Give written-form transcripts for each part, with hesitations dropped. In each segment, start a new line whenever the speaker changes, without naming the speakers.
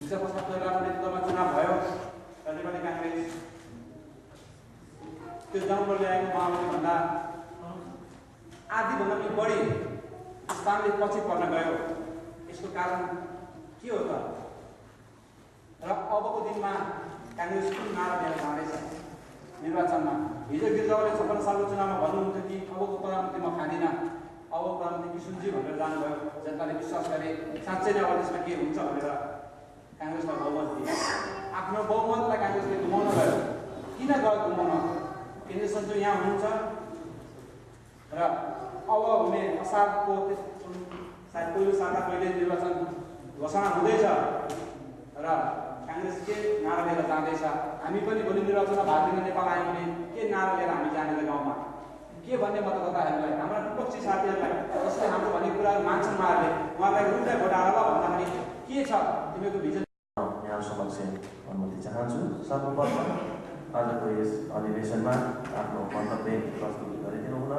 पश्चात पहिलाको नेतृत्वमा चुनाव भयो र नेपाली काङ्ग्रेस त्यो जङ्गल ल्याएको माओवादीभन्दा आधीभन्दा पनि बढी स्थानले पछि पर्न गयो। यसको कारण के हो त? र अबको दिनमा काङ्ग्रेस कुन नारा लिएर जाँदैछ निर्वाचनमा? हिजो गिरिजावाले 56 सालको चुनावमा भन्नुहुन्थ्यो कि अबको प्रधानमन्त्री म खाँदिनँ, अब प्रधानमन्त्री किशुनजी भनेर जानुभयो। जनताले विश्वास गरे साँच्चै नै अब त्यसमा के हुन्छ भनेर काङ्ग्रेसलाई बहुमत दिए। आफ्नो बहुमतलाई काङ्ग्रेसले गुमाउन गयो। किन गयो गुमाउन? केन्द्रीय सचिव यहाँ हुनुहुन्छ र अब हुने असारको सायद पहिलो साता पहिले निर्वाचन घोषणा हुँदैछ र काङ्ग्रेस के नारा लिएर जाँदैछ? हामी पनि भोलि निर्वाचनमा भाग लिन नेपाल आयौँ भने के नारा लिएर हामी जाने गाउँमा? के भन्ने मतदाताहरूलाई, हाम्रा विपक्षी साथीहरूलाई जसले हाम्रो भनेको कुराहरू मान्छन् उहाँहरूले, उहाँलाई रुटलाई भोट हाल भन्दाखेरि के छ तिमीको भिजन?
यहाँ समक्ष अनुमति चाहन्छु। सर्वप्रथम आजको यस अधिवेशनमा आफ्नो मन्तव्य प्रस्तुत गरिदिनु हुन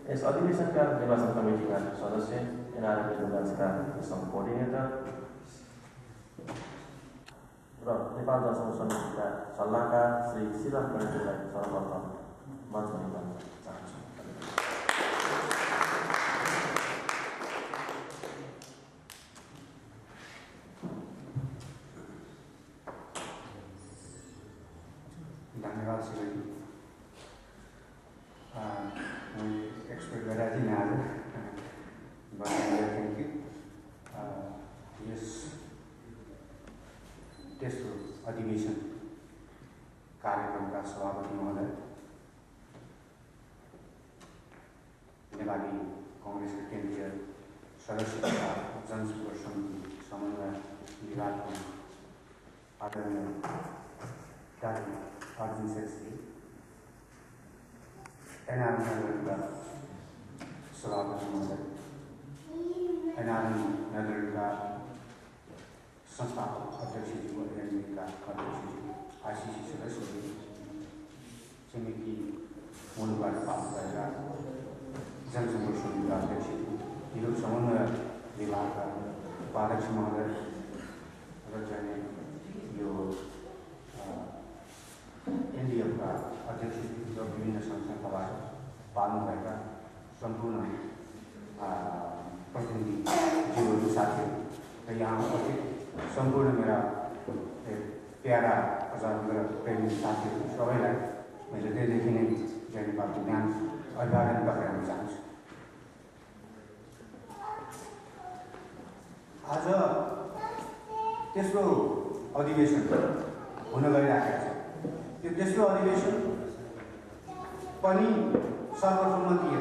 यस अधिवेशनका निर्वाचन कमिटीका सदस्य एनआरएम ढुङ्गाचका कोअर्डिनेटर र नेपाल जनसङ्घ समितिका सल्लाहकार श्री श्रीराम गणेशलाई सर्वप्रथम मञ्चमा लिन चाहन्छु।
धन्यवाद श्रीमती। मैले एक्सपेक्ट गरेका थिइनँ आज थ्याङ्क यू। यस तेस्रो अधिवेशन कार्यक्रमका सभापति महोदय, नेपाली काङ्ग्रेसका केन्द्रीय सदस्य तथा जनसम्पर्क समिति समन्वय विभागको आदरणीय डाक्टर अर्जुन शेरश्री, एनआरएम नगरका सभापति महोदय, एनआरएम नगरका संस्थापक अध्यक्षज्यू, एनएमएका अध्यक्षज्यू, आइसिसी सदस्यज्यू, छिमेकी मुलुकबाट पास भएका जनसम्पर्क समितिका अध्यक्षज्यू, युरोप समन्वय विभागका उपाध्यक्ष महोदय र चाहिँ यो एनडिएफका अध्यक्ष र विभिन्न संस्थाबाट पाल्नुभएका सम्पूर्ण प्रतिनिधिज्यूहरू, साथीहरू र यहाँ उपस्थित सम्पूर्ण मेरा प्यारा आजाद र प्रेमी साथीहरू सबैलाई मैले हृदयदेखि नै जय नेपालको ज्ञान अभिवादन गर्न चाहन्छु। आज तेस्रो अधिवेशन हुन गइरहेको छ। त्यो तेस्रो अधिवेशन पनि सर्वसम्मतीय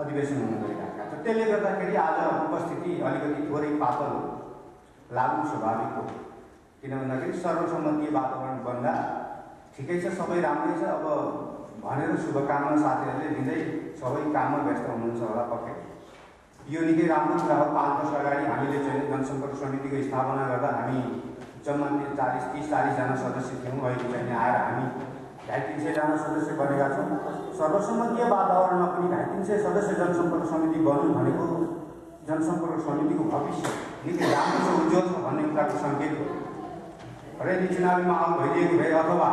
अधिवेशन हुन गइरहेको छ। त्यसले गर्दाखेरि आज उपस्थिति अलिकति थोरै पातलो लाग्नु स्वाभाविक हो। किन भन्दाखेरि सर्वसम्मतीय वातावरण बन्दा ठिकै छ, सबै राम्रै छ अब भनेर शुभकामना साथीहरूले दिँदै सबै काममा व्यस्त हुनुहुन्छ होला पक्कै। यो निकै राम्रो कुरा हो। 5 वर्ष अगाडि हामीले चाहिँ जनसम्पर्क समितिको स्थापना गर्दा हामी जम्मा 30-40 जना सदस्य थियौँ। अहिले चाहिँ आएर हामी 250-300 जना सदस्य बनेका छौँ। सर्वसम्मतीय वातावरणमा पनि 250-300 सदस्य जनसम्पर्क समिति बन्नु भनेको जनसम्पर्क समितिको भविष्य निकै राम्रो छ, उज्जवल छ भन्ने कुराको सङ्केत हो। र यदि चुनावी माहौल भइदिएको भए अथवा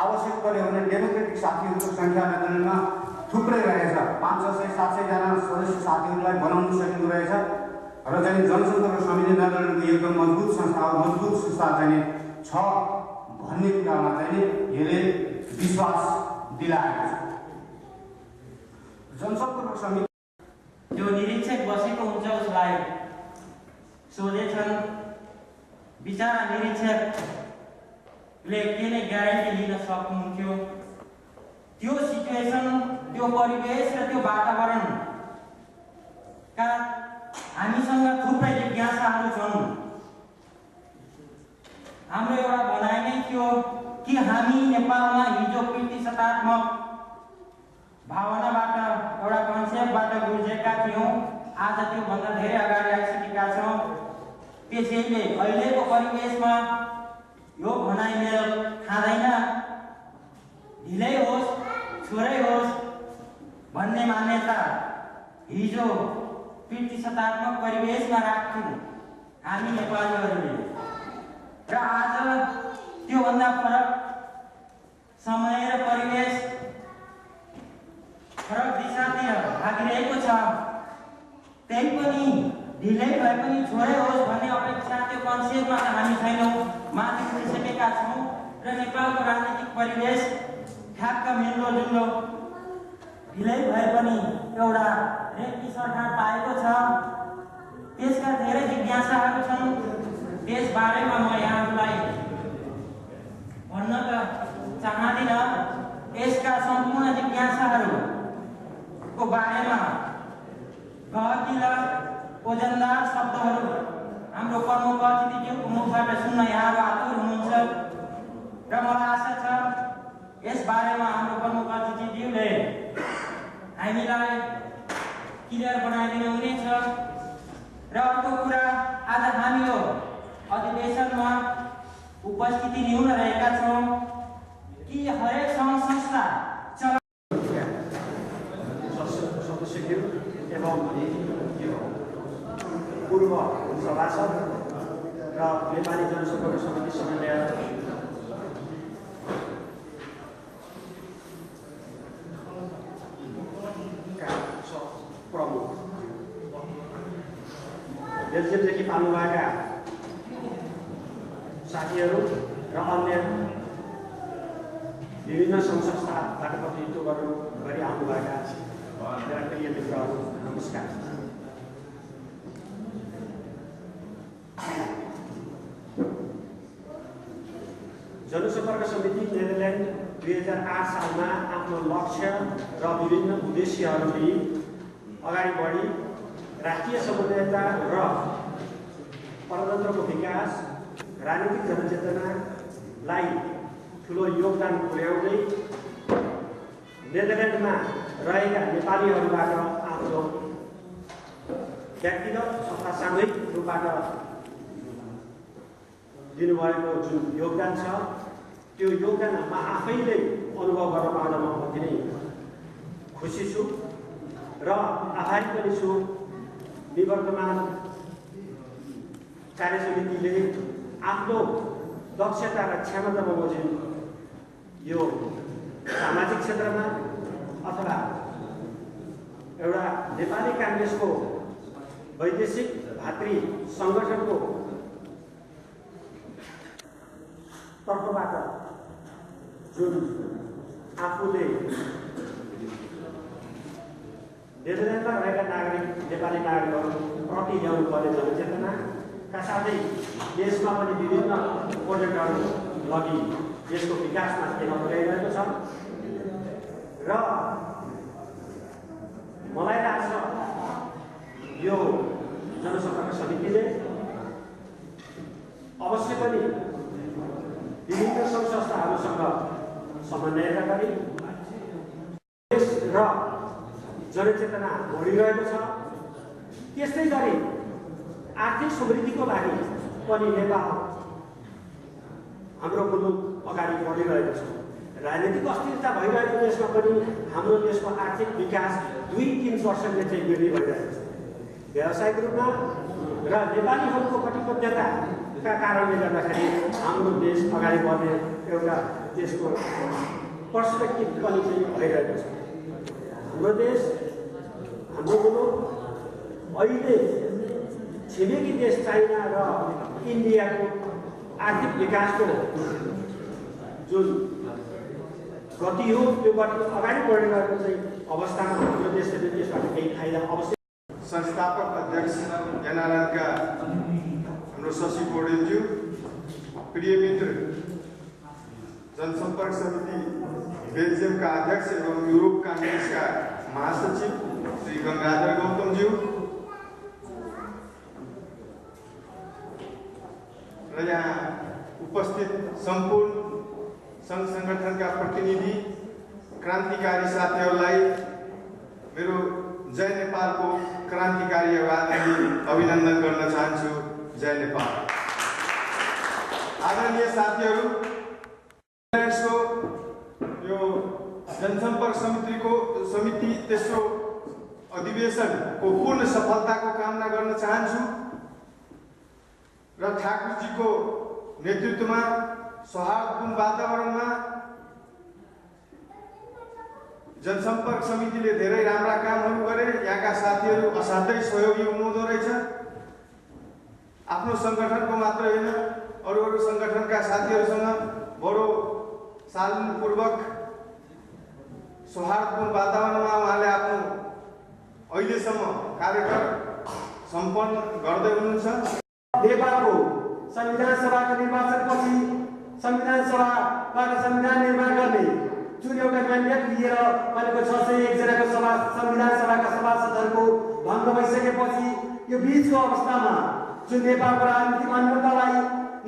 आवश्यक पर्यो भने डेमोक्रेटिक साथीहरूको सङ्ख्या नेदरल्यान्डमा थुप्रै रहेछ, 500-600-700 जना सदस्य साथीहरूलाई बनाउन सकिँदो रहेछ। र चाहिँ जनसम्पर्क समिति नेदरल्यान्डको एकदम मजबुत संस्था हो, मजबुत संस्था चाहिँ छ भन्ने कुरामा चाहिँ यसले विश्वास दिलाएको छ। जनसम्पर्क समिति
जो निरीक्षक बसेको हुन्छ उसलाई सोधेछन्, बिचरा निरीक्षकले के नै ग्यारेन्टी लिन सक्नुहुन्थ्यो? त्यो सिचुएसन, त्यो परिवेश र त्यो वातावरणका हामीसँग थुप्रै जिज्ञासाहरू छन्। हाम्रो एउटा भनाइ नै थियो कि हामी नेपालमा हिजो प्रतिशतात्मक भावनाबाट एउटा कन्सेप्टबाट गुज्रेका थियौँ, आज त्योभन्दा धेरै अगाडि आइसकेका छौँ। त्यसैले अहिलेको परिवेशमा यो भनाइ मेल खाँदैन, ढिलै होस् छोरै होस् भन्ने मान्यता हिजो प्रतिशतात्मक परिवेशमा राख्थ्यौँ। हामी नेपालीहरूले र आज त्योभन्दा फरक समय र परिवेश फरक दिशातिर भागिरहेको छ। त्यही पनि ढिलै भए पनि छोडै होस् भन्ने अपेक्षा त्यो कन्सेप्टमा त हामी छैनौँ, माथि उठिसकेका छौँ र नेपालको राजनीतिक परिवेश ठ्याक्क मिल्दोजुल्दो ढिलै भए पनि एउटा रेखी सरकार पाएको छ। त्यसका धेरै जिज्ञासाहरू छन्। त्यसबारेमा म यहाँहरूलाई भन्न त चाहदिनँ। यसका सम्पूर्ण जिज्ञासाहरूको बारेमा गहकिला ओजनदार शब्दहरू हाम्रो प्रमुख अतिथिज्यूको मुखबाट सुन्न यहाँहरू आतुर हुनुहुन्छ र मलाई आशा छ यस बारेमा हाम्रो प्रमुख अतिथिज्यूले हामीलाई क्लियर बनाइदिनु हुनेछ। र अर्को कुरा, आज हामी यो अधिवेशनमा उपस्थिति लिउन रहेका छौँ कि हरेक सङ्घ संस्था
सदस्यज्यू एवं पूर्व सभासद र नेपाली जनसम्पर्क समिति समन्वय प्रमुख, बेल्जियमदेखि पाल्नुभएका साथीहरू र अन्य विभिन्न सङ्घ संस्थाबाट प्रतिनिधित्व गरी आउनुभएका मेरा प्रिय मित्रहरू, नमस्कार। जनसम्पर्क समिति नेदरल्यान्ड 2008 सालमा आफ्नो लक्ष्य र विभिन्न उद्देश्यहरू लिई अगाडि बढी राष्ट्रिय समन्वयता र प्रजातन्त्रको विकास, राजनीतिक जनचेतनालाई ठुलो योगदान पुर्याउँदै नेदरल्यान्डमा रहेका नेपालीहरूबाट आफ्नो व्यक्तिगत तथा सामूहिक रूपबाट दिनुभएको जुन योगदान छ, त्यो योगदान म आफैले अनुभव गर्न पाउनमा म अति नै खुसी छु र आभारी पनि छु। निवर्तमान कार्य समितिले आफ्नो दक्षता र क्षमता बमोजिम यो सामाजिक क्षेत्रमा अथवा एउटा नेपाली काङ्ग्रेसको वैदेशिक भातृ सङ्गठनको तर्फबाट जुन आफूले नेदरल्यान्डमा रहेका नागरिक नेपाली नागरिकहरूप्रति ल्याउनु पर्ने जनचेतनाका साथै देशमा पनि विभिन्न प्रोजेक्टहरू लगी देशको विकासमा टेवा पुर्याइरहेको छ र मलाई लाग्छ यो जनसम्पर्क समितिले अवश्य पनि विभिन्न सङ्घ संस्थाहरूसँग समन्वय गरी देश र जनचेतना बढिरहेको छ। त्यस्तै गरी आर्थिक समृद्धिको लागि पनि नेपाल हाम्रो मुलुक अगाडि बढिरहेको छ। राजनीतिक अस्थिरता भइरहेको देशमा पनि हाम्रो देशको आर्थिक विकास 2-3% चाहिँ वृद्धि भइरहेको छ। व्यावसायिक रूपमा र नेपालीहरूको कटिबद्धताका कारणले गर्दाखेरि हाम्रो देश अगाडि बढ्ने एउटा देशको पर्सपेक्टिभ पनि चाहिँ भइरहेको छ। हाम्रो देश, हाम्रो मुलुक अहिले छिमेकी देश चाइना र इन्डियाको आर्थिक विकासको जुन गति हो त्यो गति अगाडि बढिरहेको चाहिँ अवस्थामा हाम्रो देशले त्यसबाट केही फाइदा अवश्य।
संस्थापक अध्यक्ष एनआरएनका हाम्रो शशि पौडेलज्यू, प्रिय मित्र जनसम्पर्क समिति बेल्जियमका अध्यक्ष एवं यूरोप काङ्ग्रेसका महासचिव श्री गंगाधर गौतमज्यू र यहाँ उपस्थित सम्पूर्ण सङ्घ सङ्गठनका प्रतिनिधि क्रान्तिकारी साथीहरूलाई मेरो जय नेपालको क्रान्तिकारी आवाजले अभिनन्दन गर्न चाहन्छु। जय नेपाल। आदरणीय साथीहरू, यो जनसम्पर्क समिति तेस्रो अधिवेशनको पूर्ण सफलताको कामना गर्न चाहन्छु। र ठाकुरजीको नेतृत्वमा सौहार्दपूर्ण वातावरणमा जनसम्पर्क समितिले धेरै राम्रा कामहरू गरे। यहाँका साथीहरू असाध्यै सहयोगी हुनुहुँदो रहेछ। आफ्नो सङ्गठनको मात्र होइन, अरू सङ्गठनका साथीहरूसँग बडो सालपूर्वक सौहार्दपूर्ण वातावरणमा उहाँले आफ्नो अहिलेसम्म कार्यक्रम सम्पन्न गर्दै हुनुहुन्छ।
नेपालको संविधान सभाको निर्वाचनपछि संविधान सभाबाट संविधान निर्माण गर्ने जुन एउटा म्यान्डेट लिएर भनेको 601 जनाको संविधान सभाका सभासदहरूको भङ्ग भइसकेपछि यो बीचको अवस्थामा जुन नेपालको राजनीतिक अन्यतालाई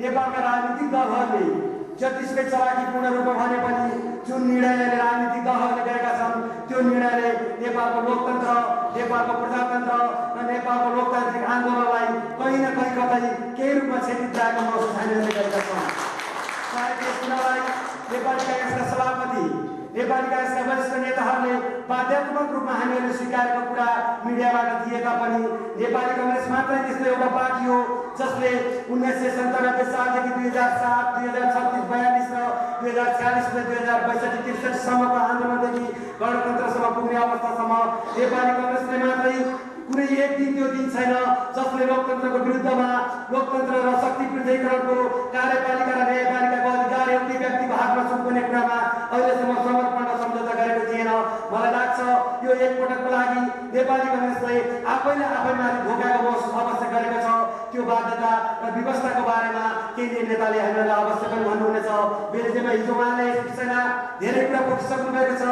नेपालका राजनीतिक दलहरूले जतिसुकै चलाकीपूर्ण रूपमा भने पनि जुन निर्णयले राजनीतिक दलहरूले गरेका छन् त्यो निर्णयले नेपालको लोकतन्त्र, नेपालको प्रजातन्त्र र नेपालको लोकतान्त्रिक आन्दोलनलाई कहीँ न कहीँ कतै केही रूपमा क्षति पुर्याएको महसुस हामीले गरेका छौँ। सायद यस कुरालाई नेपाली काङ्ग्रेसका सभापति, नेपाली काङ्ग्रेसका वरिष्ठ नेताहरूले बाध्यात्मक रूपमा हामीहरूले स्वीकारेको कुरा मिडियाबाट दिए तापनि नेपाली काङ्ग्रेस मात्रै त्यस्तो एउटा पार्टी हो जसले 1997 सालदेखि 2007, 2036, 42 र 2046 र 2062-63 सम्मको आन्दोलनदेखि गणतन्त्रसम्म पुग्ने अवस्थासम्म नेपाली काङ्ग्रेसले मात्रै कुनै एक दिन त्यो दिन छैन जसले लोकतन्त्रको विरुद्धमा लोकतन्त्र र शक्ति पृथकीकरणको कार्यपालिका र न्यायपालिकाको अधिकार एउटै व्यक्तिको हातमा सुम्पिने कुरामा अहिलेसम्म समर्पण र सम्झौता गरेको थिएन। मलाई लाग्छ यो एकपटकको लागि नेपाली काङ्ग्रेसले आफैले आफैमाथि धोकाको महसुस अवश्य गरेको छ। त्यो बाध्यता र व्यवस्थाको बारेमा केन्द्रीय नेताले हामीलाई अवश्य पनि भन्नुहुनेछ। बेल्जियममा हिजो उहाँले यस विषयमा धेरै कुरा पोखिसक्नु भएको छ।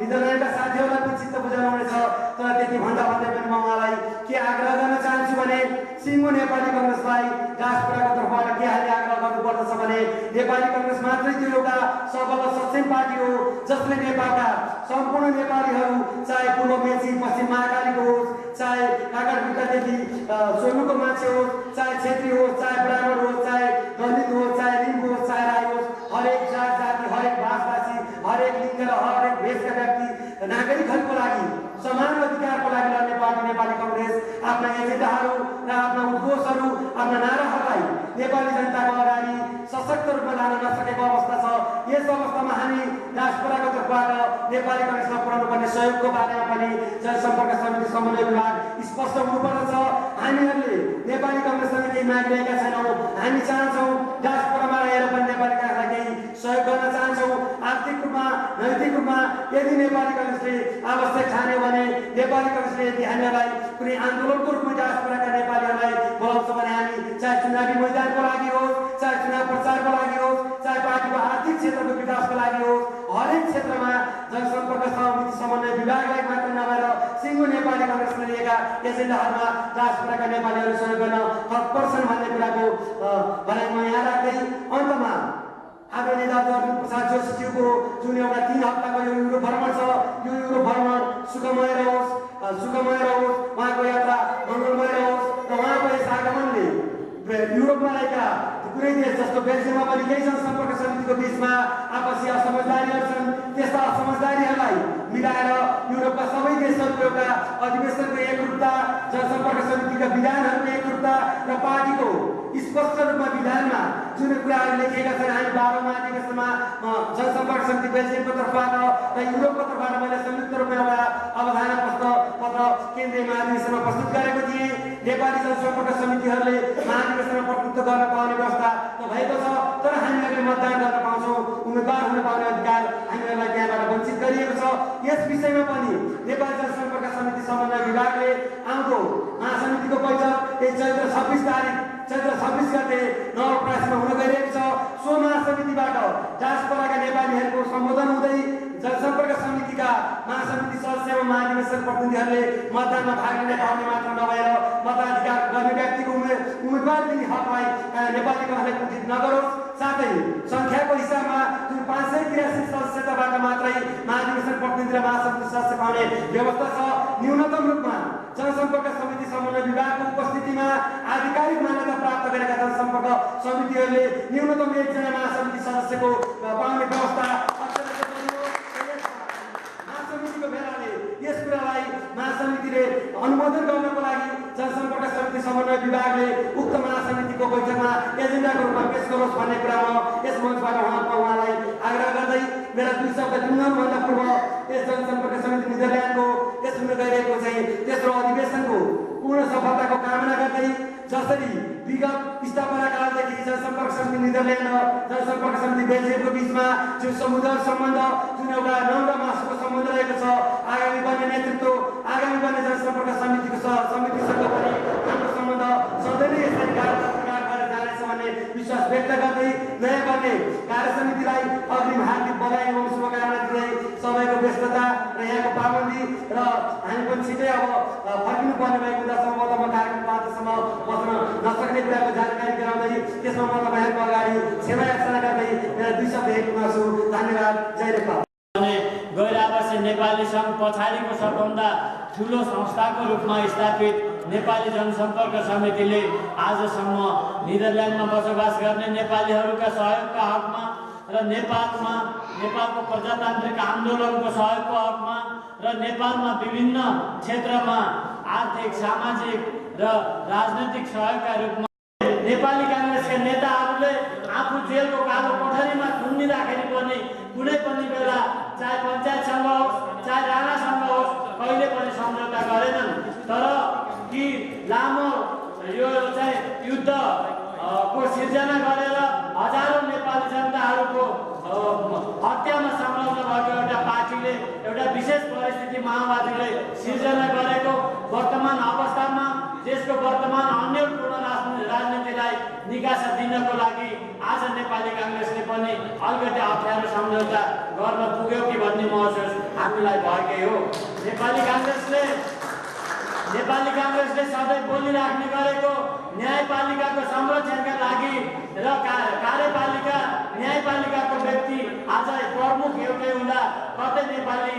निदरल्यान्डका साथीहरूलाई पनि चित्त बुझाउनु हुनेछ। तर त्यति भन्दा भन्दै पनि म उहाँलाई के आग्रह गर्न चाहन्छु भने सिङ्गो नेपाली काङ्ग्रेसलाई डायस्पोराको तर्फबाट के हामीले आग्रह गर्नुपर्दछ भने नेपाली काङ्ग्रेस मात्रै त्यो एउटा सबल र सक्षम पार्टी हो जसले नेपालका सम्पूर्ण नेपालीहरू, चाहे पूर्व मेची, पश्चिम महाकालीको होस्, चाहे काँकरभित्रदेखि सोनुको मान्छे होस्, चाहे छेत्री होस्, चाहे ब्राह्मण होस्, चाहे दलित होस्, चाहे लिम्बू होस्, चाहे राई होस्, हरेक जात जाति, हरेक भाषाभाषी, हरेक लिङ्ग र हरेक भेषका व्यक्ति नागरिकहरूको लागि समान अधिकारको लागि लड्ने पार्टी नेपाली काङ्ग्रेस आफ्ना एजेन्डाहरू र आफ्ना उद्घोषहरू, आफ्ना नाराहरूलाई नेपाली जनताको अगाडि सशक्त रूपमा लान नसकेको अवस्था छ। यस अवस्थामा हामी डायस्पोराको तर्फबाट नेपाली काङ्ग्रेसलाई पुर्याउनुपर्ने सहयोगको बारेमा पनि जनसम्पर्क समिति समन्वय विभाग स्पष्ट हुनुपर्दछ। हामीहरूले नेपाली काङ्ग्रेससँग केही मागिरहेका छैनौँ। हामी चाहन्छौँ डायस्पोरामा रहेर पनि नेपाली काङ्ग्रेसलाई केही सहयोग गर्न चाहन्छौँ। आर्थिक रूपमा, नैतिक रूपमा यदि नेपाली काङ्ग्रेसले आवश्यक ठान्यो भने नेपाली काङ्ग्रेसले यदि हामीलाई कुनै आन्दोलनको रूपमा डायस्पोराका नेपालीहरूलाई बोलाउँछ भने हामी चाहे चुनावी मैदानको लागि होस्, चाहे चुनाव प्रचारको लागि होस्, चाहे पार्टीको आर्थिक क्षेत्रको विकासको लागि होस्, हरेक क्षेत्रमा जनसम्पर्क समिति समन्वय विभागलाई मात्र नभएर सिङ्गो नेपाली काङ्ग्रेसले लिएका एजेन्डाहरूमा डायस्पोराका नेपालीहरू सहयोग गर्न तत्पर छन् भन्ने कुराको भनाइ म यहाँ राख्दै अन्तमा हाम्रो नेता अर्जुन प्रसाद जोशीज्यूको जुन एउटा 3 हप्ताको यो युरोप भ्रमण छ, यो युरोप भ्रमण सुखमय रहोस्, उहाँको यात्रा मङ्गलमय रहोस् र उहाँको यस आगमनले युरोपमा रहेका कुनै देश जस्तो बेल्जियममा पनि केही जनसम्पर्क समितिको बिचमा आपसी असमझदारीहरू छन्। त्यस्ता असमझदारीहरूलाई मिलाएर युरोपका सबै देशहरूको एउटा अधिवेशनको एकरूपता, जनसम्पर्क समितिका विधानहरूको एकरूपता र पार्टीको स्पष्ट रूपमा विधानमा जुन कुराहरू लेखिएका छन्, हामी 12औं अधिवेशनमा जनसम्पर्क समिति बेल्जियमको तर्फबाट र युरोपको तर्फबाट मैले संयुक्त रूपमा एउटा अवधारणा पत्र केन्द्रीय महाधिवेशनमा प्रस्तुत गरेको थिएँ। नेपाली जनसम्पर्क समितिहरूले महाधिवेशनमा प्रतिनिधित्व गर्न पाउने व्यवस्था त भएको छ, तर हामीहरूले मतदान गर्न पाउँछौँ, उम्मेदवार हुन पाउने अधिकार हामीहरूलाई त्यहाँबाट वञ्चित गरिएको छ। यस विषयमा पनि नेपाली जनसम्पर्क समिति समन्वय विभागले आउँदो महासमितिको बैठक चैत्र 26 गते नवलपरासीमा हुन गइरहेको छ। सो महासमितिबाट डायस्पोराका नेपालीहरूको सम्बोधन हुँदै जनसम्पर्क समितिका महासमिति सदस्य एवं महाधिवेशन प्रतिनिधिहरूले मतदानमा भाग लिन पाउने मात्र नभएर मताधिकार गर्ने व्यक्तिको उम्मेदवार दिने हकलाई नेपाली काङ्ग्रेसले कुण्ठित नगरोस्। साथै सङ्ख्याको हिसाबमा जुन 583 सदस्यताबाट मात्रै महाधिवेशन प्रतिनिधि र महासमिति सदस्य पाउने व्यवस्था छ, न्यूनतम रूपमा जनसम्पर्क समिति समन्वय विभागको उपस्थितिमा आधिकारिक मान्यता प्राप्त गरेका जनसम्पर्क समितिहरूले न्यूनतम 1 जना महासमिति सदस्यको पाउने व्यवस्था महासमितिको बेलाले यस कुरालाई महासमितिले अनुमोदन गर्नको लागि जनसम्पर्क समिति समन्वय विभागले उक्त महासमितिको बैठकमा एजेन्डाको रूपमा पेश गरोस् भन्ने कुरा म यस मञ्चबाट उहाँलाई आग्रह गर्दै मेरा 2 शब्द टुङ्गाउनुभन्दा पूर्व यस जनसम्पर्क समिति नेदरल्यान्डको यस हुन गइरहेको चाहिँ तेस्रो अधिवेशनको पूर्ण सफलताको कामना गर्दै जसरी विगत स्थापना कालदेखि जनसम्पर्क समिति नेदरल्यान्ड र जनसम्पर्क समिति बेल्जियमको बिचमा जुन समुद्र सम्बन्ध जुन एउटा 9 मासको सम्बन्ध रहेको छ आगामी बन्ने नेतृत्व आगामी बन्ने जनसम्पर्क समितिसँग पनि हाम्रो सम्बन्ध सधैँ नै यसरी गाह्रो गरेर जानेछ भन्ने विश्वास व्यक्त गर्दै नयाँ बन्ने कार्य समितिलाई अग्रिम हार्दिक बधाई एवं शुभकामना दिँदै सबैको व्यस्तता र यहाँको पाबन्दी र हामी पनि छिटै अब फर्किनु पर्ने भएको हुँदा सम्भवतः म कार्यक्रम पात्रसम्म बस्न नसक्ने कुराको जानकारी गराउँदै त्यसमा म तपाईँहरूको अगाडि क्षमा याचना गर्दै मेरा 2 शब्द हेर्नु गर्छु। धन्यवाद। जय नेपाल।
गैर आवासीय नेपाली सङ्घ पछाडिको सबभन्दा ठुलो संस्थाको रूपमा स्थापित नेपाली जनसम्पर्क समितिले आजसम्म नेदरल्यान्डमा बसोबास गर्ने नेपालीहरूका सहयोगका हकमा र नेपालको प्रजातान्त्रिक आन्दोलनको सहयोगको हकमा र नेपालमा विभिन्न क्षेत्रमा आर्थिक सामाजिक र राजनैतिक सहयोगका रूपमा नेपाली काङ्ग्रेसका नेताहरूले आफू जेलको कालो कोठरीमा थुनिँदाखेरि पनि कुनै पनि बेला चाहे पञ्चायतसँग होस् चाहे राणासँग होस् कहिले पनि सम्झौता गरेनन्। तर कि लामो यो चाहिँ युद्धको सिर्जना गरेर हजारौँ नेपाली जनताहरूको हत्यामा संलग्न भएको एउटा पार्टीले एउटा विशेष परिस्थिति माओवादीले सिर्जना गरेको वर्तमान अवस्थामा देशको वर्तमान अन्यलपूर्ण राजनीतिलाई निकासा दिनको लागि आज नेपाली काङ्ग्रेसले पनि अलिकति अप्ठ्यारो सम्झौता गर्न पुग्यो कि भन्ने महसुस हामीलाई भएकै हो। नेपाली काङ्ग्रेसले सधैँ बोलिराख्ने गरेको न्यायपालिकाको संरक्षणका लागि र कार्यपालिका न्यायपालिकाको व्यक्ति आज प्रमुख एउटै हुँदा कतै नेपाली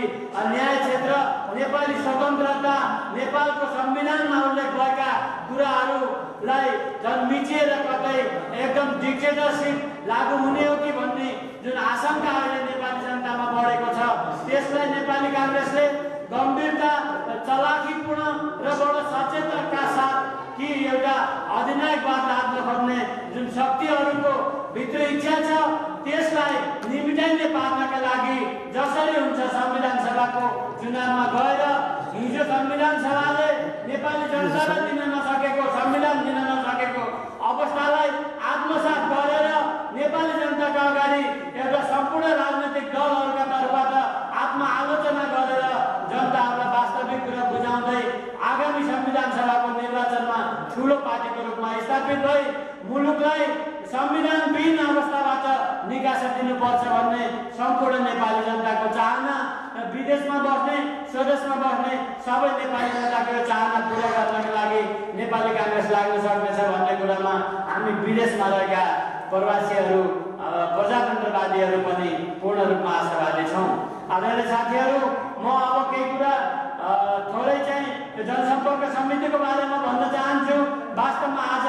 न्याय क्षेत्र नेपाली स्वतन्त्रता नेपालको संविधानमा उल्लेख भएका कुराहरूलाई झन् मिचिएर कतै एकदम डिक्टेटरसिप लागू हुने हो कि भन्ने जुन आशंका अहिले नेपाली जनतामा बढेको छ त्यसलाई नेपाली काङ्ग्रेसले गम्भीरता चलाखीपूर्ण र बडो सचेतनका साथ कि एउटा अधिनायकवाद लाग्न खोज्ने जुन शक्तिहरूको भित्र इच्छा छ त्यसलाई निमिटाइने पार्नका लागि जसरी हुन्छ संविधान सभाको चुनावमा गएर हिजो संविधान सभाले नेपाली जनतालाई दिन नसकेको संविधान दिन नसकेको अवस्थालाई आत्मसात गरेर नेपाली जनताका अगाडि एउटा सम्पूर्ण राजनैतिक दलहरूका तर्फबाट आत्मआलोचना गरेर जनताहरूलाई वास्तविक कुरा बुझाउँदै आगामी संविधान सभाको निर्वाचनमा ठुलो पार्टीको रूपमा स्थापित भई मुलुकलाई संविधानविहीन अवस्थाबाट निकासा दिनुपर्छ भन्ने सम्पूर्ण नेपाली जनताको चाहना र विदेशमा बस्ने स्वदेशमा बस्ने सबै नेपाली जनताको चाहना पुरा गर्नका लागि नेपाली काङ्ग्रेस लाग्न सक्नेछ भन्ने कुरामा हामी विदेशमा रहेका प्रवासीहरू प्रजातन्त्रवादीहरू पनि पूर्ण रूपमा आशावादी छौँ। आदरणीय साथीहरू, म अब केही कुरा थोरै चाहिँ जनसम्पर्क समितिको बारेमा भन्न चाहन्छु। वास्तवमा आज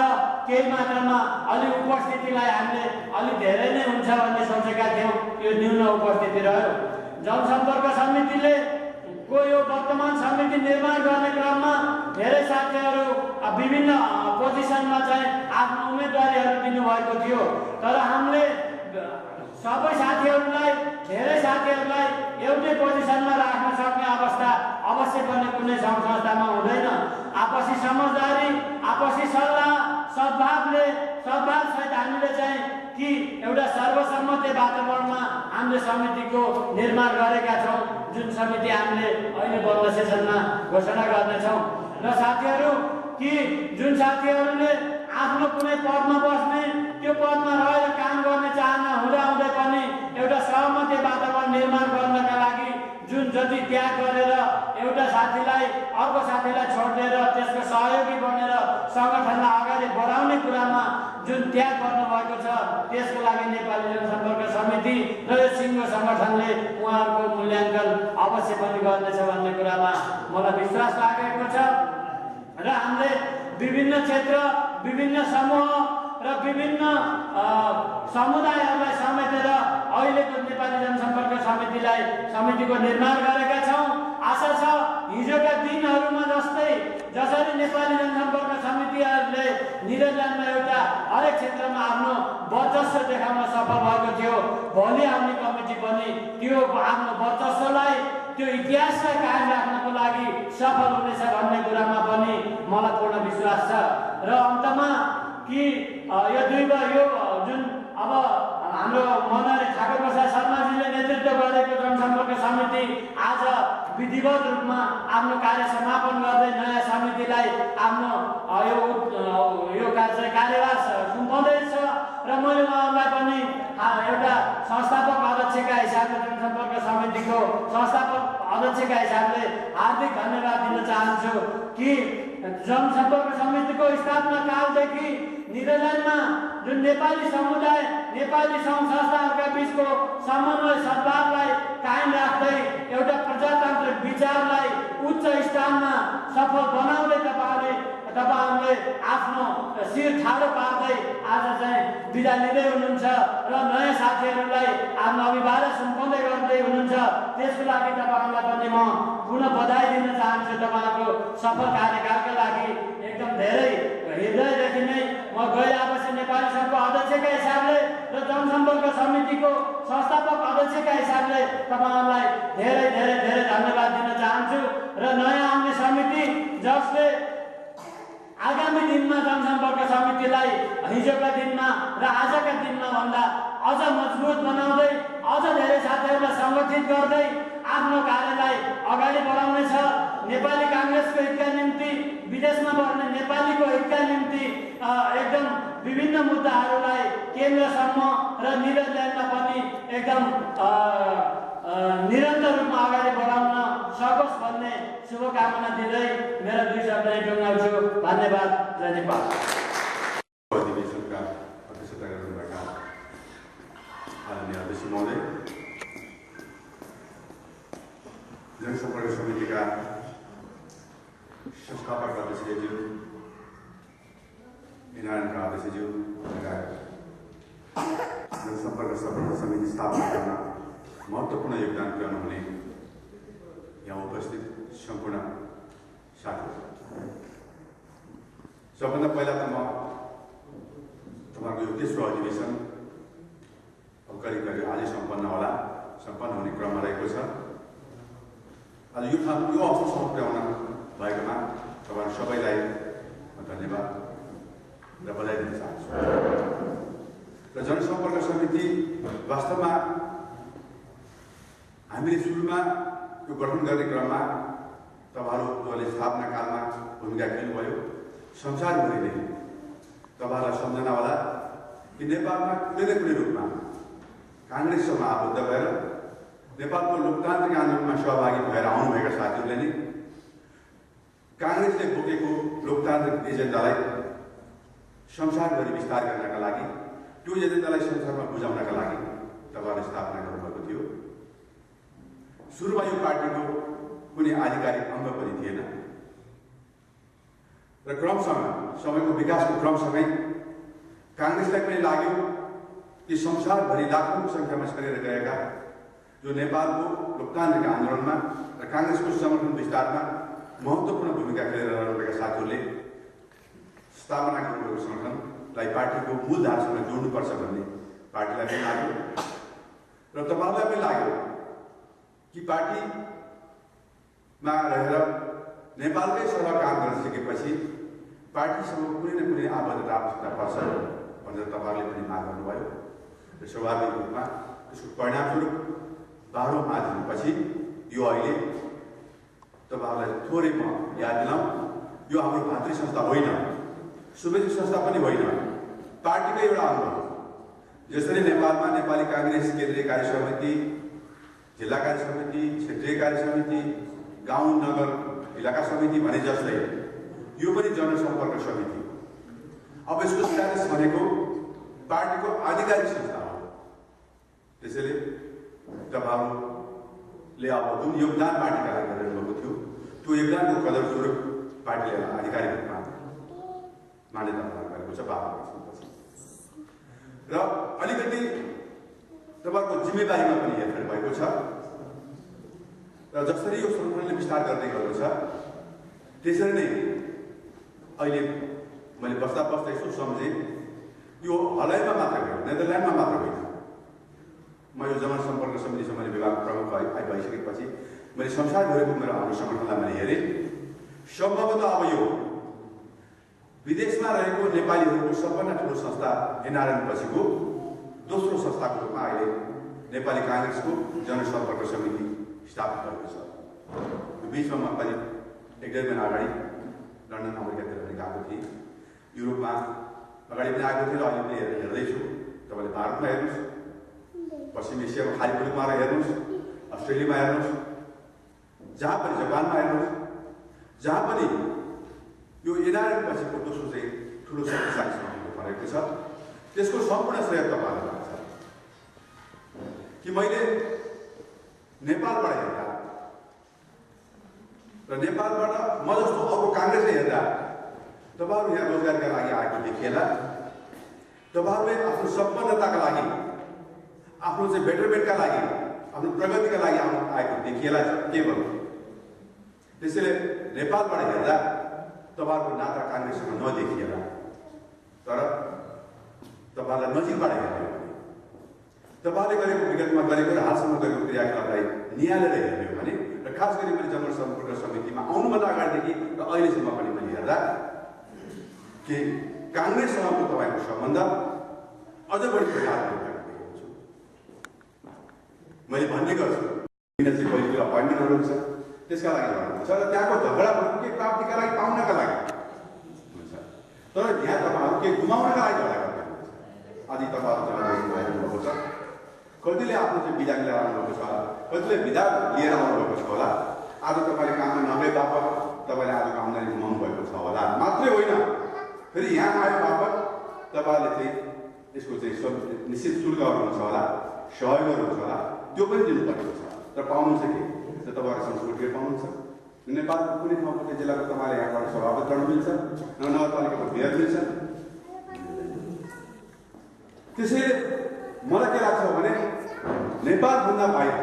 केही मात्रामा अलि उपस्थितिलाई हामीले अलि धेरै नै हुन्छ भन्ने सोचेका थियौँ, यो न्यून उपस्थिति रह्यो। जनसम्पर्क समितिले को यो वर्तमान समिति निर्माण गर्ने क्रममा धेरै साथीहरू विभिन्न पोजिसनमा चाहिँ आफ्नो उम्मेदवारीहरू दिनुभएको थियो। तर हामीले सबै साथीहरूलाई धेरै साथीहरूलाई एउटै पोजिसनमा राख्न सक्ने अवस्था अवश्य पनि कुनै सङ्घ संस्थामा हुँदैन। आपसी समझदारी, आपसी सल्लाह, सद्भावसहित हामीले चाहिँ कि एउटा सर्वसम्मति वातावरणमा हामीले समितिको निर्माण गरेका छौँ, जुन समिति हामीले अहिले बन्द सेसनमा घोषणा गर्नेछौँ। र साथीहरू कि जुन साथीहरूले आफ्नो कुनै पदमा बस्ने त्यो पदमा रहेर काम गर्ने चाहना हुँदाहुँदै पनि एउटा सहमति वातावरण निर्माण गर्नका लागि जुन जति त्याग गरेर एउटा साथीलाई अर्को साथीलाई छोडिदिएर त्यसको सहयोगी बनेर सङ्गठनलाई अगाडि बढाउने कुरामा जुन त्याग गर्नुभएको छ त्यसको लागि नेपाली जनसम्पर्क समिति र यो सिङ्गो सङ्गठनले उहाँहरूको मूल्याङ्कन अवश्य पनि गर्नेछ भन्ने कुरामा मलाई विश्वास लागेको छ। र हामीले विभिन्न क्षेत्र, विभिन्न समूह र विभिन्न समुदायहरूलाई समेटेर अहिलेको नेपाली जनसम्पर्क समितिको निर्माण गरेका छौँ। आशा छ हिजोका दिनहरूमा जसरी नेपाली जनसम्पर्क समितिहरूले नेदरल्यान्डमा एउटा हरेक क्षेत्रमा आफ्नो वर्चस्व देखाउन सफल भएको थियो। भोलि आउने कमिटी पनि त्यो आफ्नो वर्चस्वलाई त्यो इतिहासलाई कायम राख्नको लागि सफल हुनेछ भन्ने कुरामा पनि मलाई पूर्ण विश्वास छ। र अन्तमा कि यो जुन अब हाम्रो मनहरी ठाकुर प्रसाद शर्माजीले नेतृत्व गरेको जनसम्पर्क समिति आज विधिवत रूपमा आफ्नो कार्य समापन गर्दै नयाँ समितिलाई आफ्नो यो कार्यभार सुम्पाउँदैछ। र मैले उहाँलाई पनि एउटा संस्थापक अध्यक्षका हिसाबले जनसम्पर्क समितिको संस्थापक अध्यक्षका हिसाबले हार्दिक धन्यवाद दिन चाहन्छु कि जनसम्पर्क समितिको स्थापना कालदेखि नेदरल्यान्डमा जुन नेपाली समुदाय नेपाली सङ्घ संस्थाहरूका बिचको समन्वय सद्भावलाई कायम राख्दै एउटा प्रजातान्त्रिक विचारलाई उच्च स्थानमा सफल बनाउँदै तपाईहरुले आफ्नो शिर ठाडो पार्दै आज चाहिँ बिदा लिँदै हुनुहुन्छ र नयाँ साथीहरूलाई आफ्नो अभिवादन सुम्पाउँदै गर्दै हुनुहुन्छ। त्यसको लागि तपाईहरुलाई पनि म पुनः बधाई दिन चाहन्छु। तपाईहरुको सफल कार्यकालका लागि एकदम धेरै हृदयदेखि नै म गैर आवासीय नेपाली सङ्घको अध्यक्षका हिसाबले र जनसम्पर्क समितिको संस्थापक अध्यक्षका हिसाबले तपाईहरुलाई धेरै धेरै धेरै धन्यवाद दिन चाहन्छु। र नयाँ आउने समिति जसले आगामी दिनमा जनसम्पर्क समितिलाई हिजोका दिनमा र आजका दिनमा भन्दा अझ मजबुत बनाउँदै अझ धेरै साथीहरूलाई सङ्गठित गर्दै आफ्नो कार्यलाई अगाडि बढाउनेछ। नेपाली काङ्ग्रेसको हितका निम्ति विदेशमा बस्ने नेपालीको हितका निम्ति एकदम विभिन्न मुद्दाहरूलाई केन्द्रसम्म र नेदरल्यान्डमा पनि एकदम निरन्तर रूपमा अगाडि बढाउन सकोस् भन्ने शुभकामना दिँदै मेरा 2 शब्द टुङ्गाउँछु। धन्यवाद। जय नेपाल।
अधिवेशनका अध्यक्षता गर्नुभएका आदरणीय अध्यक्ष महोदय, जनसम्पर्क समितिका संस्थापक अध्यक्षज्यू, एनआरएनका अध्यक्षज्यू लगायत जनसम्पर्क समिति स्थापना गर्न महत्त्वपूर्ण योगदान पुर्याउनुहुने यहाँ उपस्थित सम्पूर्ण साथीहरू, सबभन्दा पहिला त म तपाईँको यो तेस्रो अधिवेशन करिब करिब आजै सम्पन्न हुने क्रममा रहेको छ। आज यो अवसरसम्म पुर्याउन भएकोमा तपाईँहरू सबैलाई म धन्यवाद र बधाई दिन चाहन्छु। र जनसम्पर्क समिति वास्तवमा हामीले सुरुमा यो गठन गर्ने क्रममा तपाईँहरूले स्थापना कालमा भूमिका खेल्नुभयो। संसारभरि नै तपाईँहरूलाई सम्झना होला कि नेपालमा कुनै न कुनै रूपमा काङ्ग्रेससँग आबद्ध भएर नेपालको लोकतान्त्रिक आन्दोलनमा सहभागी भएर आउनुभएका साथीहरूले नै काङ्ग्रेसले बोकेको लोकतान्त्रिक एजेन्डालाई संसारभरि विस्तार गर्नका लागि, त्यो एजेन्डालाई संसारमा बुझाउनका लागि तपाईँहरूले स्थापना गर्नुभएको थियो। सुरुमा यो पार्टीको कुनै आधिकारिक अङ्ग पनि थिएन र क्रमसँग समयको विकासको क्रमसँगै काङ्ग्रेसलाई पनि लाग्यो कि संसारभरि लाखौं सङ्ख्यामा छरेर गएका जो नेपालको लोकतान्त्रिक आन्दोलनमा र काङ्ग्रेसको समर्थन विस्तारमा महत्त्वपूर्ण भूमिका खेलेर रहनुभएका साथीहरूले स्थापना गर्नुभएको सङ्गठनलाई पार्टीको मूलधारसँग जोड्नुपर्छ भन्ने पार्टीलाई पनि लाग्यो र तपाईँहरूलाई पनि लाग्यो कि पार्टीमा रहेर नेपालकै सभा काम गर्न सकेपछि पार्टीसँग कुनै न कुनै आबद्धता आवश्यकता पर्छ भनेर तपाईँहरूले पनि माग गर्नुभयो र स्वाभाविक रूपमा त्यसको परिणामस्वरूप 12औं आदिपछि यो अहिले तपाईँहरूलाई थोरै म याद दिलाउँ, यो हाम्रो भातृ संस्था होइन, शुभेच्छुक संस्था पनि होइन, पार्टीकै एउटा अङ्ग हो। जसरी नेपालमा नेपाली काङ्ग्रेस केन्द्रीय कार्य समिति, जिल्ला कार्य समिति, क्षेत्रीय कार्य समिति, गाउँ नगर इलाका समिति भने जस्तै यो पनि जनसम्पर्क समिति हो। अब यसको स्ट्याटस भनेको पार्टीको आधिकारिक संस्था हो। त्यसैले तपाईँहरूले अब जुन योगदान पार्टीका लागि गरिरहेको थियो त्यो योगदानको कदर स्वरूप पार्टीले आधिकारिक रूपमा मान्यता प्रदान गरेको छ 12 वर्षपछि। र अलिकति तपाईँको जिम्मेवारीमा पनि हेरफेर भएको छ र जसरी यो सङ्गठनले विस्तार गर्दै गएको छ त्यसरी नै अहिले मैले बस्दा बस्दा यसो सम्झेँ यो हलाइमा मात्र होइन, नेदरल्यान्डमा मात्र होइन। म यो जनसम्पर्क समितिसँग मैले विभाग प्रमुख भइसकेपछि मैले संसारभरिको मेरो हाम्रो सङ्गठनलाई मैले हेरेँ। सम्भवतः अब यो विदेशमा रहेको नेपालीहरूको सबभन्दा ठुलो संस्था एनआरएन पछिको दोस्रो संस्थाको रूपमा अहिले नेपाली काङ्ग्रेसको जनसम्पर्क समिति स्थापित भएको छ। बिचमा म करिब 1-1.5 महिना अगाडि लन्डन अमेरिकातिर पनि गएको थिएँ, युरोपमा अगाडि पनि आएको थिएँ र अहिले पनि हेर्दैछु। तपाईँले भारतमा हेर्नुहोस्, पश्चिम एसियामा खाली मुलुकमा हेर्नुहोस्, अस्ट्रेलियामा हेर्नुहोस्, जहाँ पनि जापानमा हेर्नुहोस्, जहाँ पनि यो एनआरएन पछिको दोस्रो चाहिँ ठुलो शक्तिशाली समिति भएको छ। त्यसको सम्पूर्ण श्रेय तपाईँलाई लाग्छ कि मैले नेपालबाट हेर्दा र नेपालबाट म जस्तो अरू काङ्ग्रेसले हेर्दा तपाईँहरू यहाँ रोजगारीका लागि आएको देखिएला, तपाईँहरूले आफ्नो सम्पन्नताका लागि, आफ्नो चाहिँ बेटरमेन्टका लागि, आफ्नो प्रगतिका लागि आएको देखिएला केवल। त्यसैले नेपालबाट हेर्दा तपाईँहरूको नाता काङ्ग्रेससँग नदेखिएला, तर तपाईँहरूलाई नजिकबाट हेर्ने हो भने, तपाईँले गरेको विगतमा गरेको र हालसम्म गरेको क्रियाकलापलाई निहालेर हेर्ने हो भने, र खास गरी मैले जनसम्पर्क समितिमा आउनुभन्दा अगाडिदेखि र अहिलेसम्म पनि मैले हेर्दा कि काङ्ग्रेससँगको तपाईँको सम्बन्ध अझ बढी प्रगाढ भएको देखेको छु। मैले भन्ने गर्छु किन चाहिँ पहिलो अपोइन्टमेन्टहरू हुन्छ, त्यसका लागि गर्नुहुन्छ र त्यहाँको झगडाहरू के प्राप्तिका लागि पाउनका लागि हुन्छ, तर यहाँ तपाईँहरू के गुमाउनका लागि झगडा गर्नुहुन्छ। आदि तपाईँहरू झगडा भएको छ, कतिले आफ्नो चाहिँ बिदा लिएर आउनुभएको छ, कतिले बिदा लिएर आउनुभएको छ होला। आज तपाईँले काममा नगए बापत तपाईँले आजको आम्दानी गुमाउनु भएको छ होला। मात्रै होइन, फेरि यहाँ आयो बापत तपाईँहरूले चाहिँ यसको चाहिँ निश्चित शुल्कहरू हुन्छ होला, सहयोगहरू हुन्छ होला, त्यो पनि दिनुपर्ने छ। तर पाउनुहुन्छ के? त तपाईँहरू संस्कृति पाउनुहुन्छ। नेपालको कुनै ठाउँको चाहिँ जिल्लाको तपाईँले यहाँबाट सभापति गर्न मिल्छ, नगरपालिकाको मेयर मिल्छ। त्यसैले मलाई के लाग्छ भने नेपालभन्दा बाहिर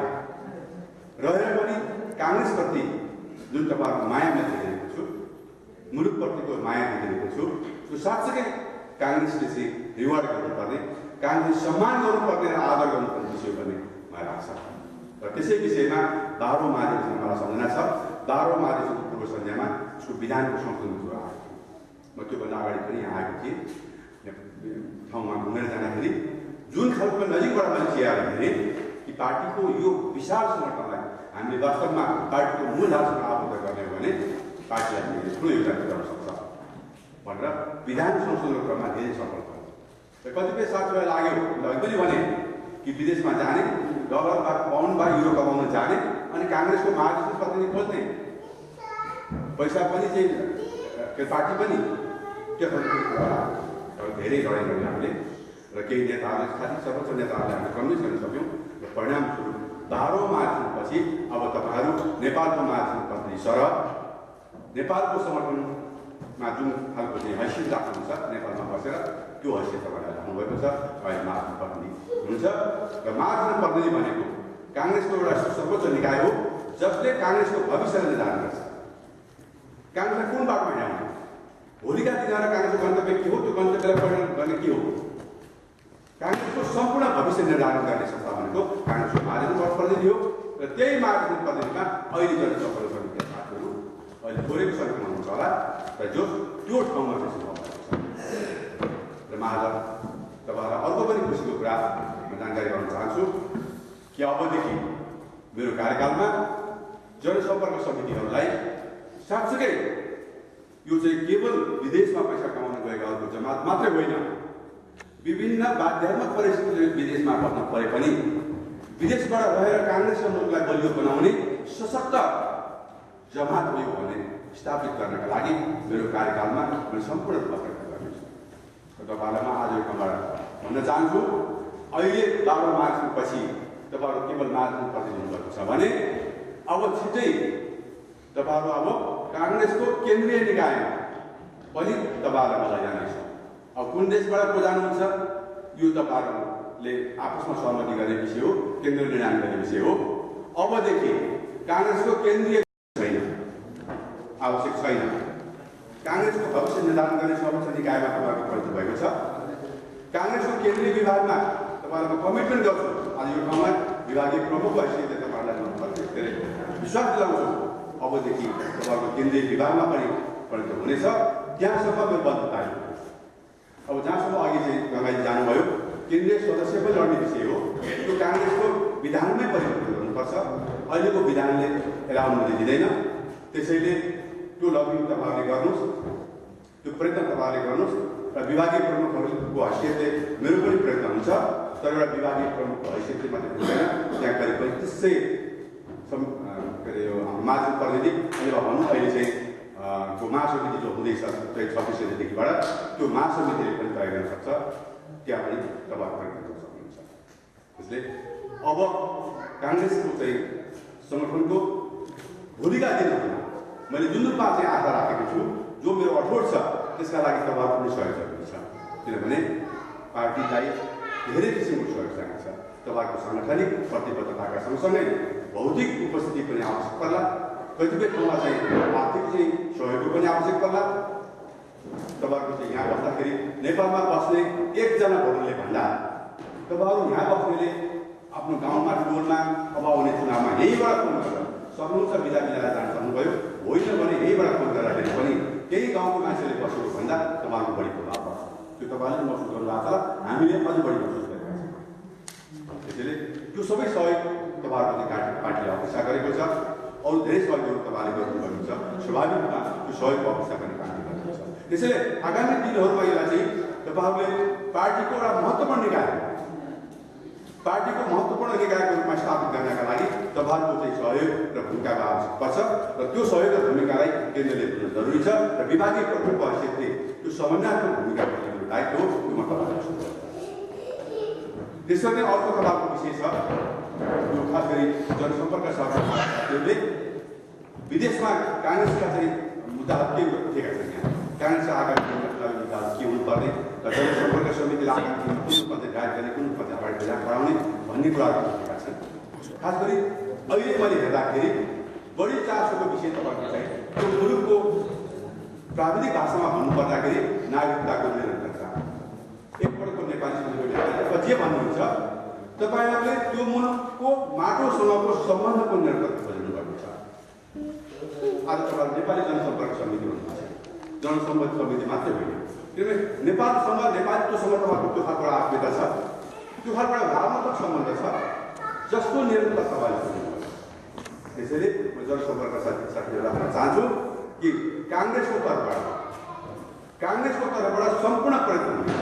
रहेर पनि काङ्ग्रेसप्रति जुन तपाईँहरूको माया मैले देखेको छु, मुलुकप्रतिको माया देखेको छु, त्यो साँच्चै काङ्ग्रेसले चाहिँ रिवार्ड गर्नुपर्ने, काङ्ग्रेस सम्मान गर्नुपर्ने र आदर गर्नुपर्ने विषय पनि मलाई लाग्छ। र त्यसै विषयमा 12औं महाधिवेशन मलाई सम्झना छ। 12औं महाधिवेशनको पूर्व सन्ध्यामा उसको विधानको संशोधन कुरो आएको थियो। म त्योभन्दा अगाडि पनि यहाँ आएको थिएँ, ठाउँमा घुमेर जाँदाखेरि जुन खालको नजिकबाट मैले चियाएर हेरेँ कि पार्टीको यो विशाल सङ्गठनलाई हामीले वास्तवमा पार्टीको मूल ढाँचासँग आबद्ध गर्ने हो भने पार्टीलाई हामीले ठुलो योगदान गर्न सक्छ भनेर विधान संशोधनको क्रममा धेरै सफल भयो। र कतिपय साथीहरूलाई लाग्यो, अघि पनि भने कि विदेशमा जाने, डलर पाउन्ड वा युरो कमाउन जाने, अनि काङ्ग्रेसको महाधिवेशन प्रतिनिधि खोज्ने, पैसा पनि चाहिँ पार्टी पनि त्यो धेरै लडाइँ गऱ्यौँ हामीले। र केही नेताहरूले, खालि सर्वोच्च नेताहरूले हामीले कन्भिन्स गर्न सक्यौँ। र परिणामस्वरूप 12औं महाधिवेशनपछि अब तपाईँहरू नेपालको महाधिवेशन प्रतिनिधि सरह नेपालको समर्थनमा जुन खालको चाहिँ हैसियत राख्नुहुन्छ नेपालमा बसेर, त्यो हैसियत तपाईँलाई राख्नुभएको छ। अहिले महाधिवेशन प्रतिनिधि हुनुहुन्छ र महाधिवेशन प्रतिनिधि भनेको काङ्ग्रेसको एउटा सर्वोच्च निकाय हो जसले काङ्ग्रेसको भविष्य निर्धारण गर्छ। काङ्ग्रेसलाई कुन बाटोमा हिँडाउने, भोलिका दिनमा काङ्ग्रेसको गन्तव्य के हो, त्यो गन्तव्यलाई परिणाम गर्ने के हो, काङ्ग्रेसको सम्पूर्ण भविष्य निर्धारण गर्ने संस्था भनेको काङ्ग्रेसको महाधिवेशन प्रतिनिधि हो। र त्यही महाधिवेशन प्रतिनिधिमा अहिले जनसम्पर्क समितिका साथीहरू अहिले थोरैको सङ्ख्यामा हुन्छ होला, र जो त्यो ठाउँमा चाहिँ सम्भव भएको छ। र महाराज तपाईँहरूलाई अर्को पनि खुसीको कुरा म जानकारी गराउन चाहन्छु कि अबदेखि मेरो कार्यकालमा जनसम्पर्क समितिहरूलाई साँच्चै यो चाहिँ केवल विदेशमा पैसा कमाउन गएका अरूको जमात मात्रै होइन, विभिन्न बाध्यात्मक परिस्थितिले विदेशमा बस्न परे पनि विदेशबाट रहेर काङ्ग्रेस र मुलुकलाई बलियो बनाउने सशक्त जमात हो भने स्थापित गर्नका लागि मेरो कार्यकालमा मैले सम्पूर्ण रूपमा प्रयत्न गर्नेछु। र तपाईँहरूलाई म आज ठाउँबाट भन्न चाहन्छु, अहिले 12औं महाधिवेशनपछि तपाईँहरू केवल महाधिवेशन प्रतिनिधि हुनुभएको छ भने अब छिट्टै तपाईँहरू अब काङ्ग्रेसको केन्द्रीय निकायमा पनि तपाईँहरूलाई मलाई जानेछ। अब कुन देशबाट को जानुहुन्छ यो तपाईँहरूले आपसमा सहमति गर्ने विषय हो, केन्द्रीय निर्णय गर्ने विषय हो। अबदेखि काङ्ग्रेसको केन्द्रीय छैन, आवश्यक छैन। काङ्ग्रेसको भविष्य निर्धारण गर्ने सर्वोच्च निकायमा तपाईँको प्रयत्न भएको छ। काङ्ग्रेसको केन्द्रीय विभागमा तपाईँहरूको कमिटमेन्ट गर्छु। आज यो ठाउँमा विभागीय प्रमुखको हैसियतले तपाईँहरूलाई धेरै विश्वास दिलाउँछु। अबदेखि तपाईँहरूको केन्द्रीय विभागमा पनि प्रयत्न हुनेछ। त्यहाँसम्म मेरो बन्द पाइयो। अब जहाँसम्म अघि चाहिँ गङ्गाजी जानुभयो, केन्द्रीय सदस्य पनि लड्ने विषय हो। त्यो काङ्ग्रेसको विधानमै परिवर्तन गर्नुपर्छ। अहिलेको विधानले यसलाई अनुमति दिँदैन। त्यसैले त्यो लबिङ तपाईँहरूले गर्नुहोस्, त्यो प्रयत्न तपाईँहरूले गर्नुहोस् र विभागीय प्रमुखहरूको हैसियतले मेरो पनि प्रयत्न हुन्छ। तर एउटा विभागीय प्रमुखको हैसियतले मात्रै हुँदैन, त्यहाँ करिब करिब त्यसै के अरे यो हाम्रो महासचिव प्रतिनिधि अहिले भनौँ अहिले चाहिँ त्यो महासमिति जो हुँदैछ 26 गतेदेखिबाट त्यो महासमितिले पनि तय गर्न सक्छ। त्यहाँ पनि तपाईँ प्रयत्न गर्न सक्नुहुन्छ। त्यसले अब काङ्ग्रेसको चाहिँ सङ्गठनको भोलिका दिनहरूमा मैले जुन रूपमा चाहिँ आशा राखेको छु, जो मेरो अठोट छ, त्यसका लागि तपाईँहरूको पनि सहयोग जरुरी छ। किनभने पार्टीलाई धेरै किसिमको सहयोग चाहिन्छ। तपाईँको साङ्गठनिक प्रतिबद्धताका सँगसँगै भौतिक उपस्थिति पनि आवश्यक पर्ला। कतिपय ठाउँमा चाहिँ आर्थिक चाहिँ सहयोगको पनि आवश्यक पर्ला। तपाईँहरूको चाहिँ यहाँ बस्दाखेरि नेपालमा बस्ने एकजना भोटरले भन्दा तपाईँहरू यहाँ बस्नेले आफ्नो गाउँमा टोलमा अब आउने चुनावमा यहीँबाट फोन गरेर सक्नुहुन्छ, बिदा बिदालाई जान सक्नुभयो, होइन भने यहीँबाट फोन गर्दाखेरि पनि केही गाउँको मान्छेले बसेको भन्दा तपाईँहरूको बढी प्रभाव पर्छ। त्यो तपाईँले महसुस गर्नुभएको छ, हामीले अझ बढी महसुस गरेका छौँ। त्यसैले त्यो सबै सहयोग तपाईँहरूको पार्टीले अपेक्षा गरेको छ। अरू धेरै सहयोगहरू तपाईँले गर्नुभएको छ। स्वाभाविक रूपमा त्यो सहयोगको अपेक्षा गर्ने पार्टी गरेको छ। त्यसैले आगामी दिनहरूमा यसलाई चाहिँ तपाईँहरूले पार्टीको एउटा महत्त्वपूर्ण निकाय को रूपमा स्थापित गर्नका लागि तपाईँहरूको चाहिँ सहयोग र भूमिकाको आवश्यक पर्छ र त्यो सहयोग र भूमिकालाई केन्द्रले दिनु जरुरी छ र विभागीय प्रमुखको हैसियतले त्यो समन्वयको भूमिका गर्ने दायित्व हो, त्यो म तपाईँलाई सुझाव दिन्छु। त्यसरी नै अर्को तपाईँको विषय छ, यो खास गरी जनसम्पर्क साथीहरूले विदेशमा काङ्ग्रेसका चाहिँ मुद्दाहरू के उठेका छन्। यहाँ काङ्ग्रेसका आगामी मुद्दाहरू के हुनुपर्ने र जनसम्पर्क समितिले आगामी कुन रूपमा चाहिँ गाइड गर्ने, कुन रूपमा चाहिँ अगाडि बढाउने भन्ने कुराहरू उठेका छन्। खास गरी अहिले मैले हेर्दाखेरि बढी चासोको विषय तपाईँको चाहिँ त्यो मुलुकको प्राविधिक भाषामा भन्नुपर्दाखेरि नागरिकताको निरन्तरता। एकपल्टको नेपाली अथवा जे भन्नुहुन्छ, तपाईँहरूले त्यो मुलुकको माटोसँगको सम्बन्धको निरन्तरता खोज्नुपर्ने छ। आज तपाईँहरू नेपाली जनसम्पर्क समिति भन्नुहुन्छ, जनसम्पर्क समिति मात्रै होइन, किनभने नेपालसँग नेपालीत्वसँग तपाईँको त्यो खालको आत्मीयता छ, त्यो खालको भावनात्मक सम्बन्ध छ, जसको निरन्तर तपाईँले खोज्नुपर्छ। त्यसैले म जनसम्पर्क साथीहरूलाई भन्न चाहन्छु कि काङ्ग्रेसको तर्फबाट सम्पूर्ण प्रयत्न हुनेछ।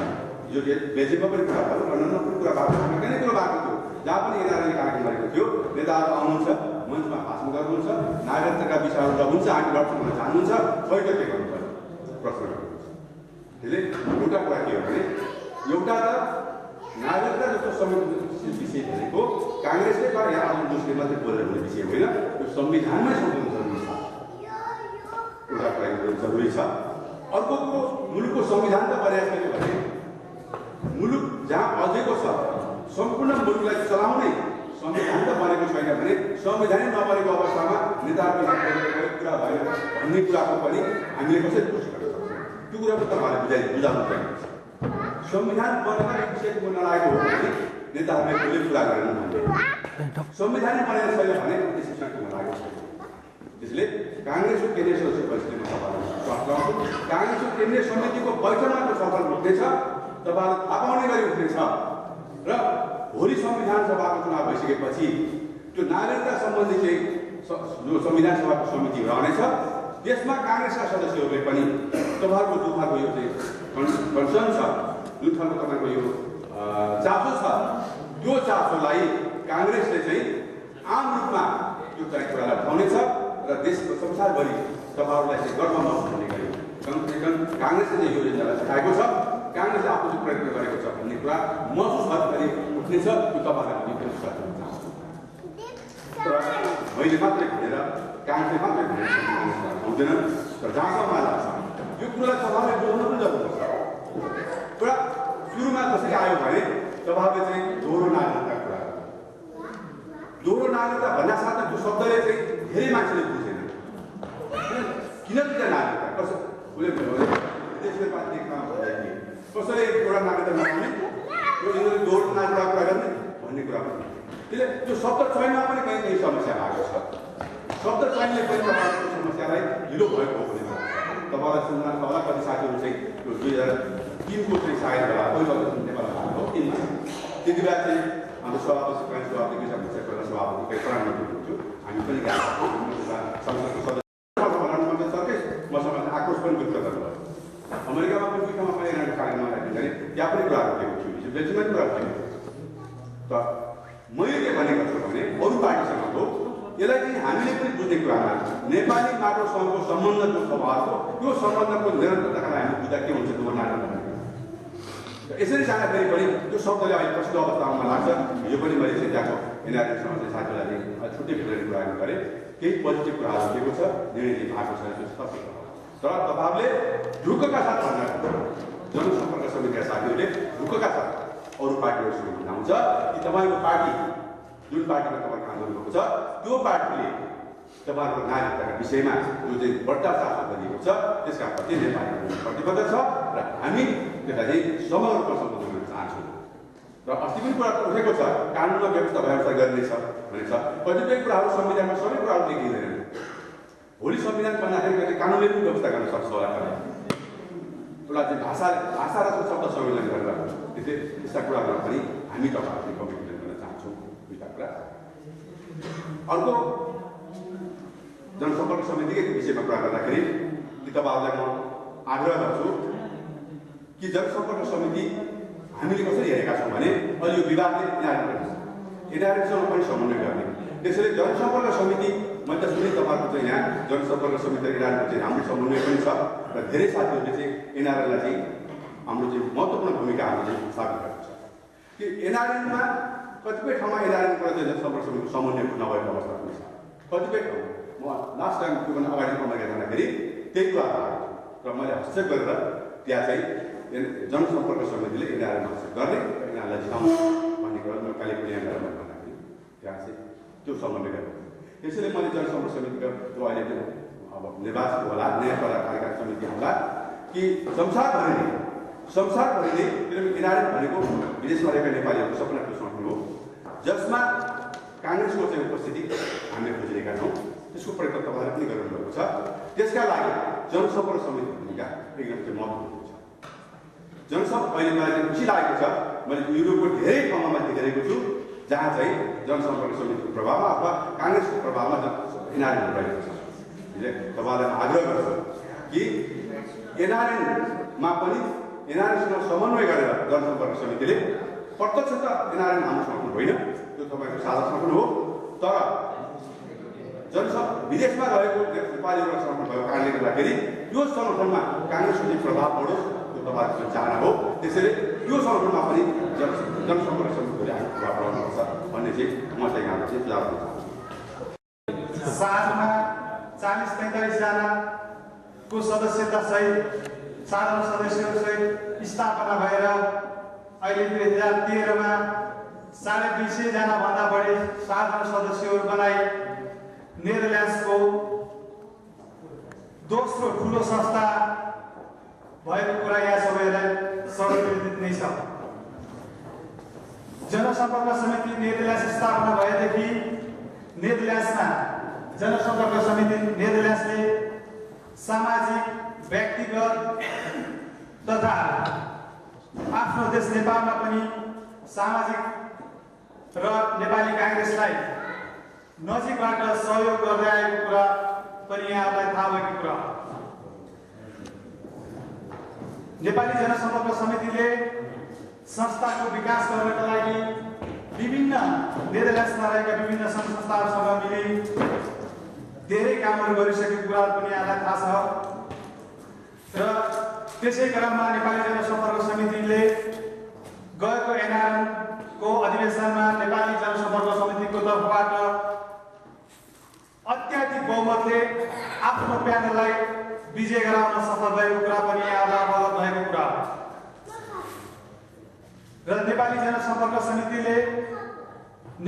जो बेल्जियममा पनि कुरा भयो, लन्डनमा पनि कुरा भएको थियो, कहीँ कुरो भएको थियो, जहाँ पनि एनआरएले कार्यक्रम गरेको थियो, नेताहरू आउनुहुन्छ, मञ्चमा भाषण गर्नुहुन्छ, नागरिकताका विषयहरू हुन्छ, हामी गर्छौँ भनेर जान्नुहुन्छ, खै त के गर्नु पर्यो प्रश्न गर्नुहुन्छ। त्यसले एउटा कुरा के हो भने एउटा त नागरिकता जस्तो विषय भनेको काङ्ग्रेसले वा यहाँ आउने मुस्लिम मात्रै बोलेर हुने विषय होइन, यो संविधानमै संशोधन जरुरी छ। एउटा कुरा जरुरी छ। अर्को कुरो मुलुकको संविधान त प्रयास गर्यो भने मुलुक जहाँ अझैको छ सम्पूर्ण मुलुकलाई चलाउने संविधान त बनेको छैन भने संविधानै नबनेको अवस्थामा नेताहरूको कुरा भयो भन्ने कुराको पनि हामीले कसरी पुष्टि गर्न सक्छौँ? त्यो कुरा पनि तपाईँहरूले बुझाउनु पर्ने छ। संविधान बनेर विषय बोल्न लागेको हो भने नेताहरूले कसले कुरा गरेन भन्ने, संविधानै बनेको छैन भने त्यस विषय बोल्न लागेको छैन। त्यसले काङ्ग्रेसको केन्द्रीय सदस्य बैठकमा तपाईँलाई स्वागत गर्छु। काङ्ग्रेसको केन्द्रीय समितिको बैठकमा त्यो छलफल उठ्नेछ, तपाईँहरू थाहा पाउने गरी उठ्नेछ र भोलि संविधान सभाको चुनाव भइसकेपछि त्यो नागरिकता सम्बन्धी चाहिँ जो संविधान सभाको समिति रहनेछ, त्यसमा काङ्ग्रेसका सदस्यहरूले पनि तपाईँहरूको जुन खालको यो चाहिँ कन्सर्न छ, जुन खालको तपाईँको यो चासो छ, त्यो चासोलाई काङ्ग्रेसले चाहिँ आम रूपमा त्यो चाहिँ कुरालाई उठाउनेछ र देशको संसारभरि तपाईँहरूलाई चाहिँ गर्व महसुस हुने गरी काङ्ग्रेसले चाहिँ यो एजेन्डालाई देखाएको छ, काङ्ग्रेसले आफ्नो जो प्रयत्न गरेको छ भन्ने कुरा महसुस गरी उठ्नेछ। त्यो तपाईँहरूलाई पनि विश्वास गर्न चाहन्छु। तर मैले मात्रै भनेर काङ्ग्रेसले मात्रै भनेर हुँदैन र जहाँसम्म लाग्छ यो कुरालाई तपाईँले जोड्न पनि जरुरी छ। कुरा सुरुमा कसरी आयो भने तपाईँले चाहिँ दोहोरो नागरिकता कुरा, दोहोरो नागरिकता भन्दा साथै त्यो शब्दले चाहिँ धेरै मान्छेले बुझेन। किन नागरिकता कसो उसले विदेशमा पार्टी काम भन्दाखेरि कसैले एउटा नागरिकता नपाउने यो यिनीहरू दौड नागरिकता कुरा गर्ने भन्ने कुरा पनि त्यसले त्यो शब्द चयनमा पनि कहीँ कहीँ समस्या आएको छ। शब्द चयनले पनि तपाईँको समस्यालाई ढिलो भएको हो भने तपाईँलाई सुन्दा होला कति साथीहरू चाहिँ त्यो 2003को चाहिँ सायद होला कोही नेपालमा हो 3मा त्यति बेला चाहिँ हाम्रो सभापति सभापति पहिला सभापति प्राङ्गण हुनुहुन्थ्यो हामी पनि गएको संसदको सदस्य सरकै मसँग आक्रोश पनि व्यक्त गर्नुभयो। अमेरिकामा पनि दुई ठाउँमा पनि यिनीहरूको कार्यक्रम राख्दाखेरि त्यहाँ पनि कुराहरू दिएको छु बेलजियममा पनि कुराहरू दिएको छु। त मैले के भनेको छु भने अरू पार्टीसँगको यसलाई चाहिँ हामीले पनि बुझ्ने कुरामा नेपाली माटो सङ्घको सम्बन्ध जो छ उहाँको त्यो सम्बन्धको निरन्तरताका लागि हामी बुझ्दा के हुन्छ त्यो नाटक यसरी जाँदाखेरि पनि त्यो शब्दले अहिले कस्तो अवस्थामा लाग्छ। यो पनि मैले चाहिँ त्यहाँको एनआरएसँग चाहिँ साथीलाई छुट्टै भेटेर कुराहरू गरेँ केही पोजिटिभ कुराहरू दिएको छ निर्णय भएको छ त्यो सत्य हो। तर तपाईँहरूले ढुक्कका साथ भन्दा जनसम्पर्क समितिका साथीहरूले ढुक्कका साथ अरू पार्टीहरूसँग भन्नुहुन्छ कि तपाईँको पार्टी जुन पार्टीमा तपाईँ काम गर्नुभएको छ त्यो पार्टीले तपाईँहरूको नागरिकताका विषयमा जो चाहिँ बढ्ता चासो गरिएको छ त्यसका प्रति नेपाली प्रतिबद्ध छ र हामी त्यसलाई चाहिँ समग्र रूपमा सम्बोधन गर्न चाहन्छौँ। र अस्ति पनि कुरा उठेको छ कानुनमा व्यवस्था भएअनुसार गरिनेछ भनेको छ। कतिपय कुराहरू संविधानमा सबै कुराहरू लेखिँदैन। भोलि संविधान भन्दाखेरि कानुनले पनि व्यवस्था गर्न सक्छ होला एउटा चाहिँ भाषा र शब्द संविधान गरेर त्यस्ता कुरामा पनि हामी तपाईँहरूले कमिटमेन्ट गर्न चाहन्छौँ। दुईवटा कुरा। अर्को जनसम्पर्क समितिकै विषयमा कुरा गर्दाखेरि कि तपाईँहरूलाई म आग्रह गर्छु कि जनसम्पर्क समिति हामीले कसरी हेरेका छौँ भने अहिले यो विभागले एनआरएसँग पनि समन्वय गर्ने। त्यसैले जनसम्पर्क समिति मैले त सुने तपाईँहरूको चाहिँ यहाँ जनसम्पर्क समिति र एनआरएको चाहिँ राम्रो समन्वय पनि छ र धेरै साथीहरूले चाहिँ एनआरएलाई चाहिँ हाम्रो चाहिँ महत्त्वपूर्ण भूमिका हामीले चाहिँ स्थापित गरेको छ कि एनआरएनमा कतिपय ठाउँमा एनआरएनको चाहिँ जनसम्पर्क समितिको समन्वय नभएको अवस्था पनि छ। कतिपय ठाउँमा म लास्ट टाइम त्योभन्दा अगाडि अमेरिका जाँदाखेरि त्यही कुरा आएको र मैले हस्तक्षेप गरेर त्यहाँ चाहिँ जनसम्पर्क समितिले एनआरएमा हस्तक्षेप गर्ने यिनीहरूलाई जिताउनु भन्ने कुरा म कालेबुङ गएर भन्दाखेरि त्यहाँ चाहिँ त्यो समन्वय गरेको। त्यसैले मैले जनसम्पर्क समितिको त्यो अहिले अब निर्वाचित होला नयाँ कार्यकारी समिति होला कि संसारभरिले किनभने एनआरएम भनेको विदेशमा रहेका नेपालीहरूको सपना संगठन हो जसमा काङ्ग्रेसको चाहिँ उपस्थिति हामीले खोजिरहेका छौँ। त्यसको प्रयत्न तपाईँले पनि गर्नुभएको छ। त्यसका लागि जनसम्पर्क समितिको भूमिका एकदम चाहिँ महत्त्वपूर्ण छ। अहिले मलाई चाहिँ खुसी लागेको छ मैले युरोपको धेरै ठाउँमा माथि गरेको छु जहाँ चाहिँ जनसम्पर्क समितिको प्रभावमा अथवा काङ्ग्रेसको प्रभावमा एनआरएम रहेको छ। तपाईँलाई आग्रह गर्छु कि एनआरएनमा पनि एनआरएसँग समन्वय गरेर जनसम्पर्क समितिले प्रत्यक्ष त एनआरएम हाम्रो सङ्गठन होइन त्यो तपाईँको साझा सङ्गठन हो तर विदेशमा रहेको नेपाली एउटा सङ्गठन भएको कारणले गर्दाखेरि त्यो सङ्गठनमा काङ्ग्रेसको चाहिँ प्रभाव बढोस् त्यो तपाईँको चाहना हो। त्यसैले त्यो सङ्गठनमा पनि जनसम्पर्क समितिले आफ्नो प्रभाव बढाउनुपर्छ भन्ने चाहिँ म चाहिँ यहाँलाई चाहिँ सुझाव दिन चाहन्छु।
साथमा 40-45 जनाको सदस्यता सहित साधारण सदस्यहरूसहित स्थापना भएर अहिले 2013मा 250 जनाभन्दा बढी साधारण सदस्यहरू बनाई नेदरल्यान्ड्सको दोस्रो ठुलो संस्था भएको कुरा यहाँ सबैलाई सर्वविदित नै छ। जनसम्पर्क समिति नेदरल्यान्ड्स स्थापना भएदेखि नेदरल्यान्ड्समा जनसम्पर्क समिति नेदरल्यान्ड्सले सामाजिक व्यक्तिगत तथा आफ्नो देश नेपालमा पनि सामाजिक र नेपाली काङ्ग्रेसलाई नजिकबाट सहयोग गर्दै आएको कुरा पनि यहाँलाई थाहा भएको कुरा। नेपाली जनसम्पर्क समितिले संस्थाको विकास गर्नका लागि विभिन्न नेदरल्यान्ड्समा रहेका विभिन्न संस्थाहरूसँग मिली धेरै कामहरू गरिसकेको कुराहरू पनि यहाँलाई थाहा छ र त्यसै क्रममा नेपाली जनसम्पर्क समितिले गएको एनआरएमको अधिवेशनमा नेपाली जनसम्पर्क समितिको तर्फबाट अत्याधिक बहुमतले आफ्नो प्यानललाई विजय गराउन सफल भएको कुरा पनि यहाँलाई अवगत भएको कुरा र नेपाली जनसम्पर्क समितिले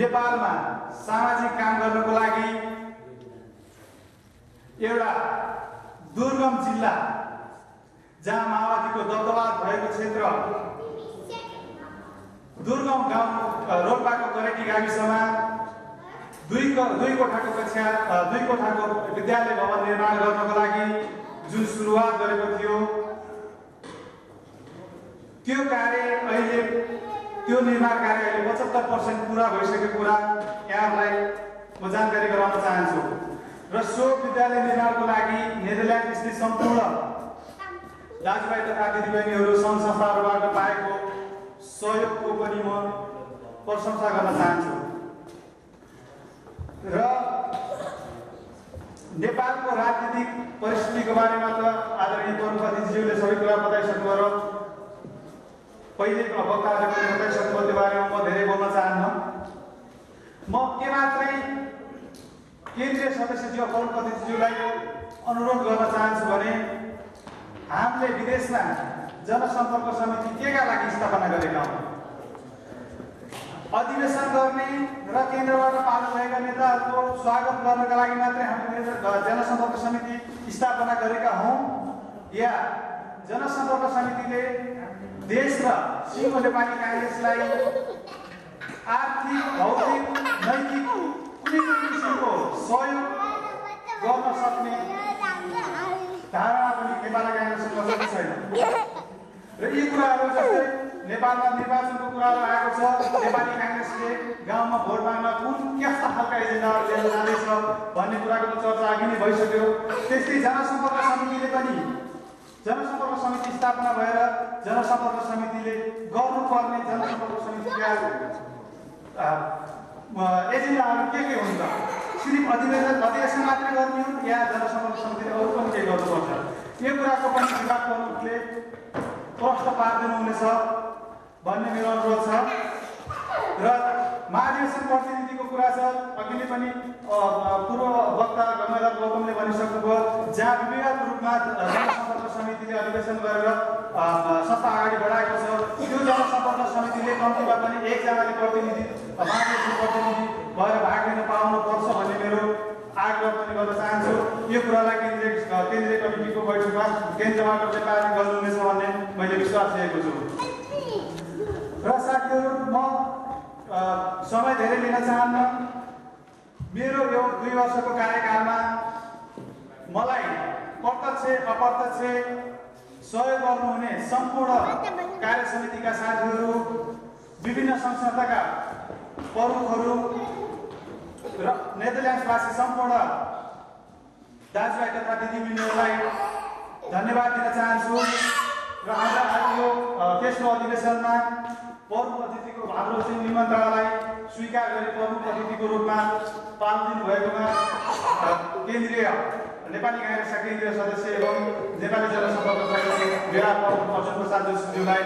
नेपालमा सामाजिक काम गर्नको लागि एउटा दुर्गम जिल्ला जहाँ माओवादीको दबदबा भएको क्षेत्र दुर्गम गाउँ रोल्पाको करेटी गाविसमा दुई कोठाको विद्यालय भवन निर्माण गर्नको लागि जुन सुरुवात गरेको थियो त्यो निर्माण कार्य अहिले 75% पुरा भइसकेको कुरा यहाँलाई म जानकारी गराउन चाहन्छु र सो विद्यालय निर्माणको लागि नेदरल्यान्ड स्थित सम्पूर्ण दाजुभाइ तथा दिदीबहिनीहरू सङ्घ संस्थाहरूबाट पाएको सहयोगको पनि म प्रशंसा गर्न चाहन्छु र नेपालको राजनीतिक परिस्थितिको बारेमा त आदरणीय प्रमुखज्यूले सबै कुरा बताइसक्नु र पहिलेको वक्ताहरूले पनि बताइसक्नु त्यो बारेमा म धेरै बोल्न चाहन्न म के मात्रै केन्द्रीय सदस्यज्यू प्रमुखज्यूलाई अनुरोध गर्न चाहन्छु भने हामीले विदेशमा जनसम्पर्क समिति केका लागि स्थापना गरेका हौँ अधिवेशन गर्ने र केन्द्रबाट पाल्नु भएका नेताहरूको स्वागत गर्नका लागि मात्रै हामीले जनसम्पर्क समिति स्थापना गरेका हौँ या जनसम्पर्क समितिले देश र सिङ्गो नेपाली काङ्ग्रेसलाई आर्थिक भौतिक नैतिक कुनै किसिमको सहयोग गर्न सक्ने धारणा पनि नेपाली काङ्ग्रेससँग छैन र यी कुराहरू जस्तै नेपालमा निर्वाचनको कुराहरू आएको छ नेपाली काङ्ग्रेसले गाउँमा भोट माग्न कुन कस्ता खालका एजेन्डाहरू लिएर जाँदैछ भन्ने कुराको चर्चा अघि नै भइसक्यो त्यस्तै जनसम्पर्क समितिले पनि जनसम्पर्क समिति स्थापना भएर जनसम्पर्क समितिले गर्नुपर्ने जनसम्पर्क समितिका एजेन्डाहरू के हुन्छ सिर्फ अधिवेशन मात्रै गर्ने हो या जनसम्पर्क समितिले अरू पनि केही गर्नुपर्छ यो कुराको पनि विभाग प्रमुखले प्रश्न पारिदिनु हुनेछ भन्ने मेरो अनुरोध छ र महाधिवेशन प्रतिनिधिको कुरा छ अघिले पनि पूर्व वक्ता गङ्गाधर गौतमले भनिसक्नुभयो जहाँ विविध रूपमा जनसम्पर्क समितिले अधिवेशन गरेर संस्था अगाडि बढाएको छ त्यो जनसम्पर्क समितिले कम्तीमा पनि एकजनाले प्रतिनिधि महाधिवेशन प्रतिनिधि भएर भाग लिन पाउनुपर्छ भन्ने मेरो आग्रह पनि गर्न चाहन्छु यो कुरालाई केन्द्रीय कमिटीको बैठकमा केन्द्रबाट नेपाली गर्नुहुनेछ भन्ने मैले विश्वास लिएको छु र साथीहरू म समय धेरै लिन चाहन्न मेरो यो 2 वर्षको कार्यकालमा मलाई प्रत्यक्ष अप्रत्यक्ष सहयोग गर्नुहुने सम्पूर्ण कार्य समितिका साथीहरू विभिन्न सङ्घ संस्थाका प्रमुखहरू र नेदरल्यान्ड्सवासी सम्पूर्ण दाजुभाइ तथा दिदीबहिनीहरूलाई धन्यवाद दिन चाहन्छु र आज यो तेस्रो अधिवेशनमा प्रमुख अतिथिको हाम्रो चाहिँ निमन्त्रणालाई स्वीकार गरी प्रमुख अतिथिको रूपमा पाल्दिनु भएकोमा केन्द्रीय नेपाली काङ्ग्रेसका केन्द्रीय सदस्य एवं नेपाली जनसम्पर्क सदस्य मेरा प्रमुख अर्जुन प्रसाद जोशीज्यूलाई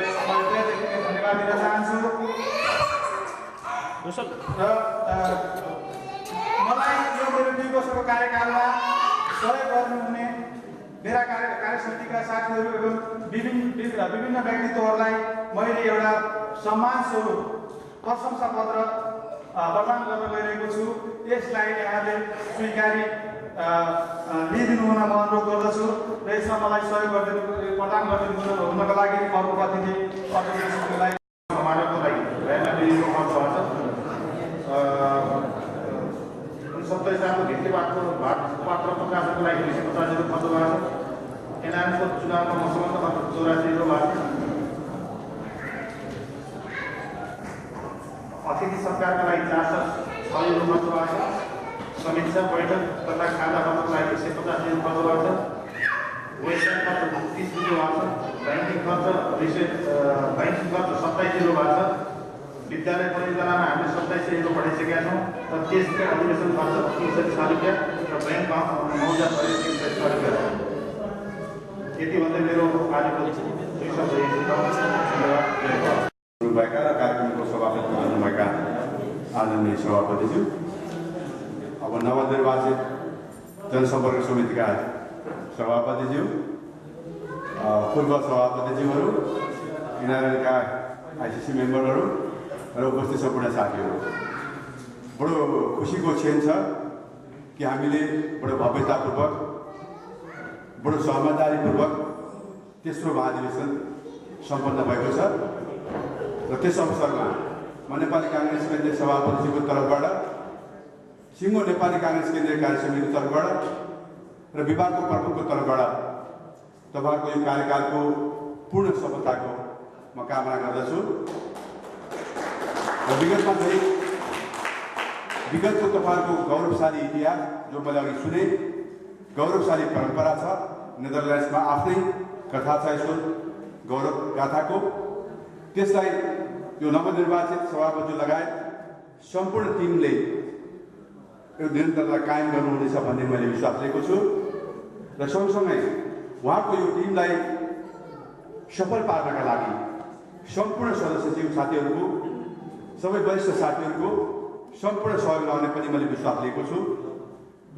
धन्यवाद दिन चाहन्छु र मलाई यो मेरो 2 वर्षको कार्यकालमा सहयोग गर्नुहुने मेरा कार्य समितिका साथीहरू एवं विभिन्न व्यक्तित्वहरूलाई मैले एउटा सम्मान स्वरूप प्रशंसा पत्र प्रदान गर्न गइरहेको छु यसलाई यहाँले स्वीकारी लिइदिनु हुन म अनुरोध गर्दछु र यसमा मलाई सहयोग प्रदान गरिदिनु हुनको लागि प्रमुख अतिथि अर्जुनलाई
समारोहको लागि सत्ताइस सालको भित्ति पात्र प्रकाशनको लागि 250 खर्च भएको छ एनआरएसको चुनावमा मसँग 84 भएको छ अतिथि सत्कारका लागि 406 खर्च भएको छ समीक्षा बैठक तथा खाना खानको लागि 150 खर्च भएको छ वेतन खर्च 30 भएको छ ब्याङ्किङ खर्च 27 भएको छ विद्यालय परियोजनामा हामीले 27 पढाइसकेका छौँ र त्यसको अधिवेशन खर्च 306 रुपियाँ र ब्याङ्क मौजा 306 रुपियाँ यति भन्दै मेरो आजको 2 शब्द
भएका र कार्यक्रमको सभापति हुनुभएका आदरणीय सभापतिज्यू अब नवनिर्वाचित जनसम्पर्क समितिका सभापतिज्यू पूर्व सभापतिज्यूहरू यिनीहरूका आइसिसी मेम्बरहरू र उपस्थित सम्पूर्ण साथीहरू बडो खुसीको क्षण छ कि हामीले बडो भव्यतापूर्वक बडो समझदारीपूर्वक तेस्रो महाधिवेशन सम्पन्न भएको छ र त्यस अवसरमा म नेपाली काङ्ग्रेस केन्द्रीय सभापतिजीको तर्फबाट सिङ्गो नेपाली काङ्ग्रेस केन्द्रीय कार्य समितिको तर्फबाट र विभागको प्रमुखको तर्फबाट तपाईँको यो कार्यकालको पूर्ण सफलताको म कामना गर्दछु र विगतमा चाहिँ विगतको तपाईँको गौरवशाली इतिहास जो मैले अघि सुने गौरवशाली परम्परा छ नेदरल्यान्ड्समा आफ्नै कथा छ यसको गौरव गाथाको त्यसलाई यो नवनिर्वाचित सभापति लगायत सम्पूर्ण टिमले यो निरन्तरता कायम गर्नुहुनेछ भन्ने मैले विश्वास लिएको छु र सँगसँगै उहाँको यो टिमलाई सफल पार्नका लागि सम्पूर्ण सदस्यज्यू साथीहरूको सबै वरिष्ठ साथीहरूको सम्पूर्ण सहयोग रहने पनि मैले विश्वास लिएको छु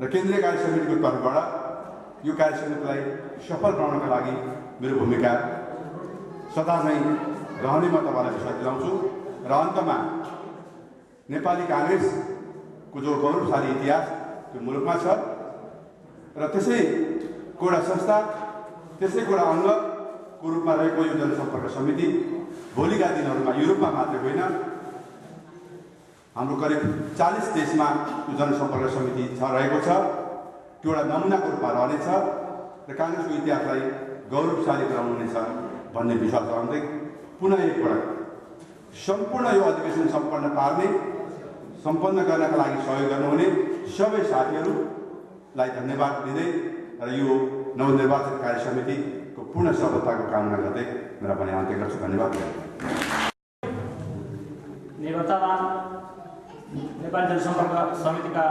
र केन्द्रीय कार्य समितिको तर्फबाट यो कार्य समितिलाई सफल बनाउनका लागि मेरो भूमिका सदा नै रहने म तपाईँलाई विश्वास दिलाउँछु र अन्तमा नेपाली काङ्ग्रेसको जो गौरवशाली इतिहास त्यो मुलुकमा छ र त्यसैको एउटा संस्था त्यसैको एउटा अङ्गको रूपमा रहेको यो जनसम्पर्क समिति भोलिका दिनहरूमा युरोपमा मात्रै होइन हाम्रो करिब 40 देशमा यो जनसम्पर्क समिति रहेको छ त्यो एउटा नमुनाको रूपमा रहनेछ र काङ्ग्रेसको इतिहासलाई गौरवशाली बनाउनुहुनेछ भन्ने विश्वास रहँदै पुनः एकपटक सम्पूर्ण यो अधिवेशन सम्पन्न गर्नका लागि सहयोग गर्नुहुने सबै साथीहरूलाई धन्यवाद दिँदै र यो नवनिर्वाचित कार्य समितिको पूर्ण सफलताको कामना गर्दै मेरा पनि अन्त्य गर्छु। धन्यवाद।
निर्वाचनमा नेपाली जनसम्पर्क समितिका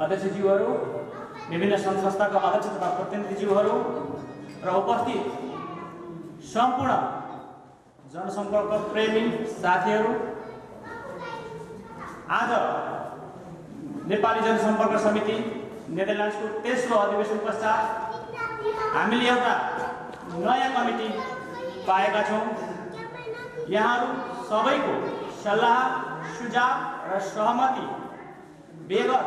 अध्यक्षज्यूहरू, विभिन्न सङ्घ संस्थाका अध्यक्ष तथा प्रतिनिधिज्यूहरू र उपस्थित सम्पूर्ण जनसम्पर्क प्रेमी साथीहरू, आज नेपाली जनसम्पर्क समिति नेदरल्यान्ड्सको तेस्रो अधिवेशन पश्चात हामीले एउटा नयाँ कमिटी पाएका छौँ। यहाँहरू सबैको सल्लाह सुझाव र सहमति बेगर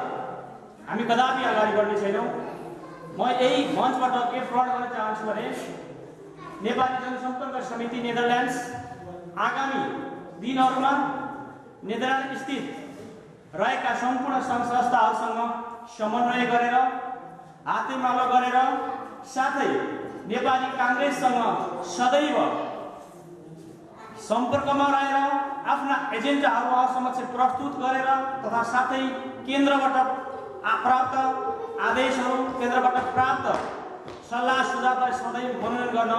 हामी कदापि अगाडि बढ्ने छैनौँ। म यही मञ्चबाट के प्रकट गर्न चाहन्छु भने नेपाली जनसम्पर्क समिति नेदरल्यान्ड्स आगामी दिनहरूमा नेदरल्यान्ड स्थित रहेका सम्पूर्ण सङ्घ संस्थाहरूसँग समन्वय गरेर हातेमालो गरेर साथै नेपाली काङ्ग्रेससँग सदैव सम्पर्कमा रहेर आफ्ना एजेन्डाहरू उहाँ समक्ष प्रस्तुत गरेर तथा साथै केन्द्रबाट प्राप्त आदेशहरू केन्द्रबाट प्राप्त सल्लाह सुझावलाई सदैव मनोनयन गर्न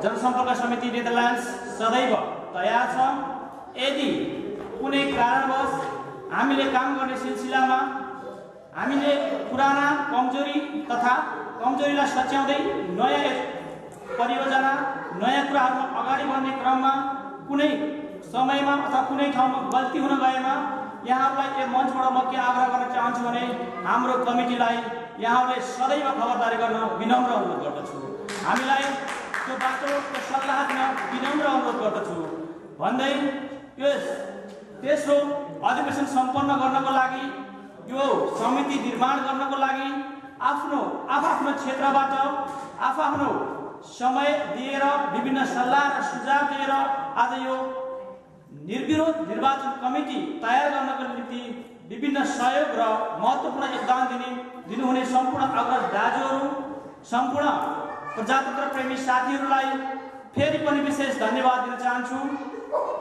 जनसम्पर्क समिति नेदरल्यान्ड्स सदैव तयार छ। यदि कुनै कारणवश हामीले काम गर्ने सिलसिलामा हामीले पुराना कमजोरीलाई सच्याउँदै नयाँ परियोजना नयाँ कुराहरूमा अगाडि बढ्ने क्रममा कुनै समयमा अथवा कुनै ठाउँमा गल्ती हुन गएमा यहाँहरूलाई यो मञ्चबाट म के आग्रह गर्न चाहन्छु भने हाम्रो कमिटीलाई यहाँहरूले सदैव खबरदारी गर्न विनम्र अनुरोध गर्दछु। हामीलाई त्यो बाटोको सल्लाह दिन विनम्र अनुरोध गर्दछु भन्दै यस तेस्रो अधिवेशन सम्पन्न गर्नको लागि यो समिति निर्माण गर्नको लागि आफ्नो क्षेत्रबाट आफ्नो समय दिएर विभिन्न सल्लाह र सुझाव दिएर आज यो निर्विरोध निर्वाचन कमिटी तयार गर्नको निम्ति विभिन्न सहयोग र महत्त्वपूर्ण योगदान दिनुहुने सम्पूर्ण अग्रज दाजुहरू, सम्पूर्ण प्रजातन्त्र प्रेमी साथीहरूलाई फेरि पनि विशेष धन्यवाद दिन चाहन्छु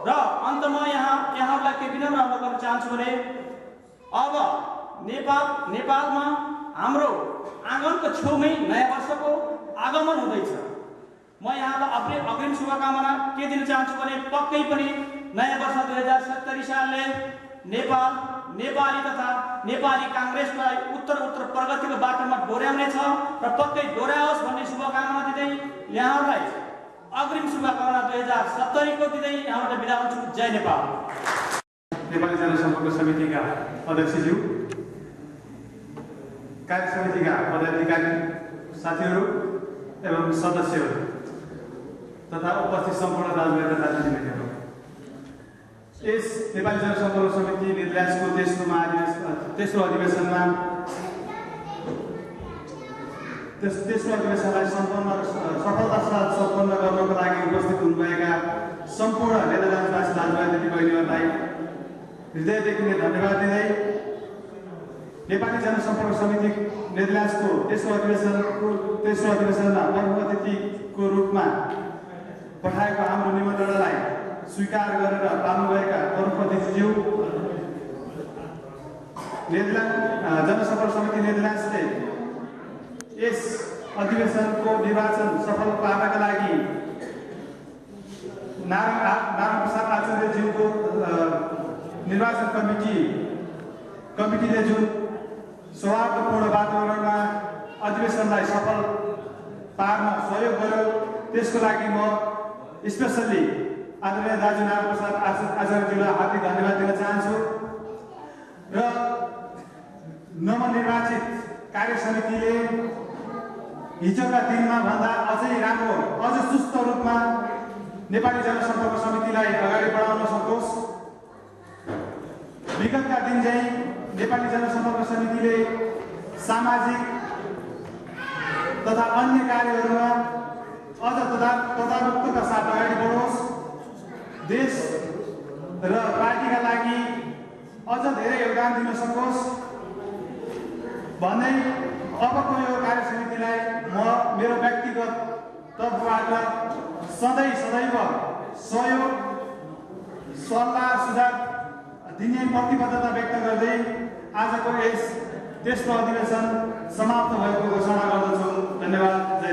र अन्तमा यहाँहरूलाई के विनम्र अनुरोध गर्न चाहन्छु भने अब नेपालमा हाम्रो आँगनको छेउमै नयाँ वर्षको आगमन हुँदैछ। म यहाँलाई अग्रिम शुभकामना के दिन चाहन्छु भने पक्कै पनि नयाँ वर्ष 2070 सालले नेपाली तथा नेपाली काङ्ग्रेसलाई उत्तर प्रगतिको बाटोमा डोर्याउनेछ र पक्कै डोर्याओस् भन्ने शुभकामना दिँदै यहाँहरूलाई अग्रिम शुभकामना 2070 को दिँदै यहाँहरूलाई बिदा हुन्छु। जय नेपाल।
नेपाली जनसम्पर्क समितिका अध्यक्षज्यू, कार्य समितिका पदाधिकारी साथीहरू एवं सदस्यहरू तथा उपस्थित सम्पूर्ण राजनैतिक दाजुभाइहरू, यस नेपाली जनसम्पर्क समिति नेदरल्यान्ड्सको तेस्रो अधिवेशनमा तेस्रो अधिवेशनलाई सफलता साथ सम्पन्न गर्नको लागि उपस्थित हुनुभएका सम्पूर्ण नेदरल्यान्डवासी दाजुभाइ दिदीबहिनीहरूलाई हृदयदेखि नै धन्यवाद दिँदै नेपाली जनसम्पर्क समिति नेदरल्यान्ड्सको तेस्रो अधिवेशनमा प्रमुख अतिथिको रूपमा पठाएको हाम्रो निमन्त्रणालाई स्वीकार गरेर पाल्नुभएका प्रमुख अतिथिज्यू, नेदरल्यान्ड जनसम्पर्क समिति नेदरल्यान्ड्सले यस अधिवेशनको निर्वाचन सफल पार्नका लागि नारायण प्रसाद आचार्यज्यूको निर्वाचन कमिटीले जुन सौहार्दपूर्ण वातावरणमा अधिवेशनलाई सफल पार्न सहयोग गर्यो, त्यसको लागि म स्पेसल्ली आदरणीय दाजु नारायण प्रसाद आचार्यज्यूलाई हार्दिक धन्यवाद दिन चाहन्छु र नवनिर्वाचित कार्य समितिले हिजोका दिनमा भन्दा अझै राम्रो, अझ सुस्त रूपमा नेपाली जनसम्पर्क समितिलाई अगाडि बढाउन सकोस्। विगतका दिन चाहिँ नेपाली जनसम्पर्क समितिले सामाजिक तथा अन्य कार्यहरूमा अझ तदारुकताका साथ अगाडि बढोस्, देश र पार्टीका लागि अझ धेरै योगदान दिन सकोस् भन्दै अबको यो कार्य समितिलाई म मेरो व्यक्तिगत तर्फबाट सदैव सहयोग, सल्लाह सुझाव दिने प्रतिबद्धता व्यक्त गर्दै आजको यस तेस्रो अधिवेशन समाप्त भएको घोषणा गर्दछु। धन्यवाद। जय